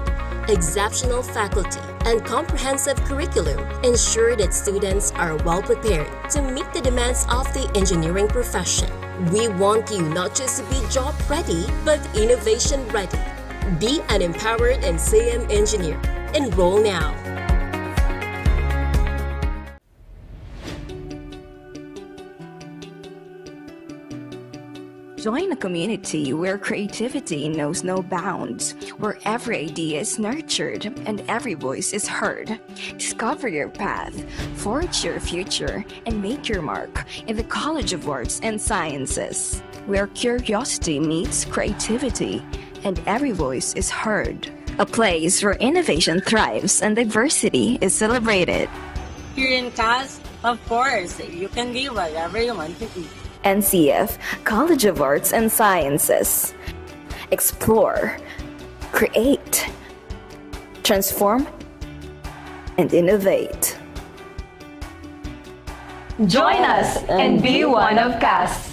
exceptional faculty, and comprehensive curriculum ensure that students are well prepared to meet the demands of the engineering profession. We want you not just to be job ready, but innovation ready. Be an empowered NCM engineer. Enroll now. Join a community where creativity knows no bounds, where every idea is nurtured and every voice is heard. Discover your path, forge your future, and make your mark in the College of Arts and Sciences, where curiosity meets creativity and every voice is heard. A place where innovation thrives and diversity is celebrated. Here in CAS, of course, you can be whatever you want to be. NCF College of Arts and Sciences. Explore, create, transform, and innovate. Join us and be one of CAS.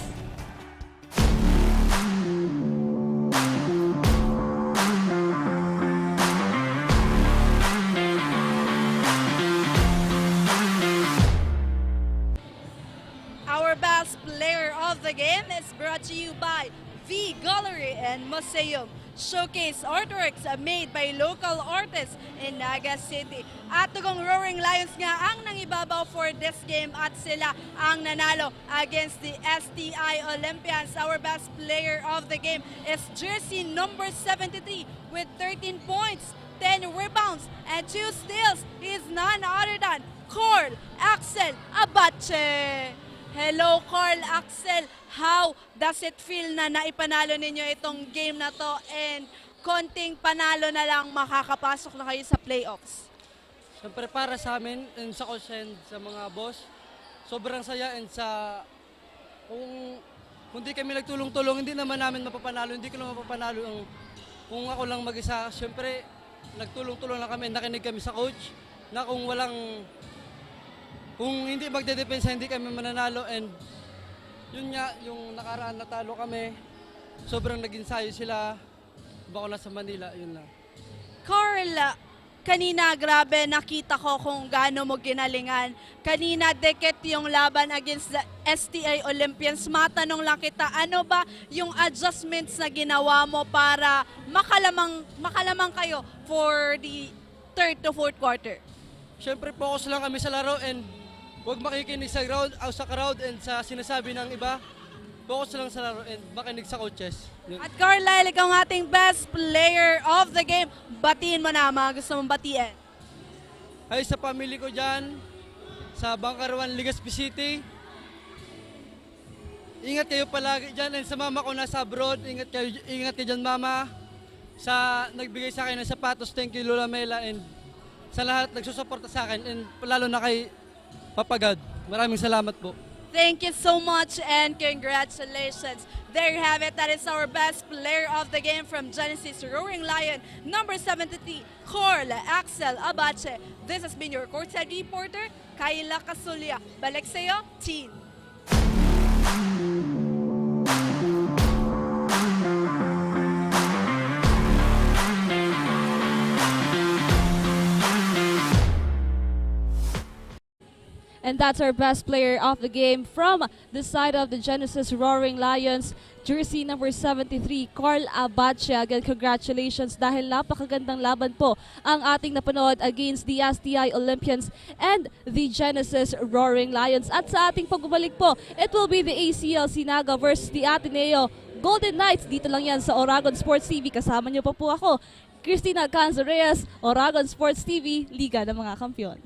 Our best player of the game is brought to you by V Gallery and Museum. Showcase artworks made by local artists in Naga City. At tugong Roaring Lions nga ang nangibabaw for this game at sila ang nanalo against the STI Olympians. Our best player of the game is jersey number 73 with 13 points, 10 rebounds, and 2 steals. He is none other than Carl Axel Abache. Hello, Carl Axel. How does it feel na naipanalo ninyo itong game na to and konting panalo na lang makakapasok na kayo sa playoffs? Siyempre para sa amin and sa coach and sa mga boss, sobrang saya and sa kung di kami nagtulong-tulong, hindi naman namin mapapanalo, hindi ko naman mapapanalo kung ako lang mag-isa. Siyempre, nagtulong-tulong lang kami, nakinig kami sa coach na kung hindi magdedepensa, hindi kami mananalo and yun nga, yung nakaraan natalo kami, sobrang nag-ensayo sila, bako na sa Manila, yun lang. Carl, kanina grabe nakita ko kung gaano mo ginalingan. Kanina deket yung laban against the STI Olympians. Matanong lang kita, ano ba yung adjustments na ginawa mo para makalamang kayo for the third to fourth quarter? Siyempre, focus lang kami sa laro and huwag makikinig sa crowd and sa sinasabi ng iba. Focus lang sa laro and makinig sa coaches. Yun. At Carlisle, ikaw ang ating best player of the game. Batiin mo na mga gusto mong batiin. Ay, sa family ko dyan, sa Bangkarawan, Legazpi City. Ingat kayo palagi dyan and sa mama ko nasa abroad. Ingat kayo dyan, mama. Sa nagbigay sa akin ng sapatos, thank you Lola Mela and sa lahat nagsusuporta sa akin and lalo na kay Papagad. Maraming salamat po. Thank you so much and congratulations. There you have it. That is our best player of the game from Genesis Roaring Lion, number 73, Carl Axel Abache. This has been your courtside reporter, Kayla Casulia. Balik sa'yo, team. And that's our best player of the game from the side of the Genesis Roaring Lions, jersey number 73, Carl Abache. Again, congratulations dahil napakagandang laban po ang ating napanood against the STI Olympians and the Genesis Roaring Lions. At sa ating pagbabalik po, it will be the ACLC Naga versus the Ateneo Golden Knights. Dito lang yan sa Oragon Sports TV. Kasama niyo pa po ako, Christina Canzo Reyes, Oragon Sports TV, Liga ng mga Kampiyon.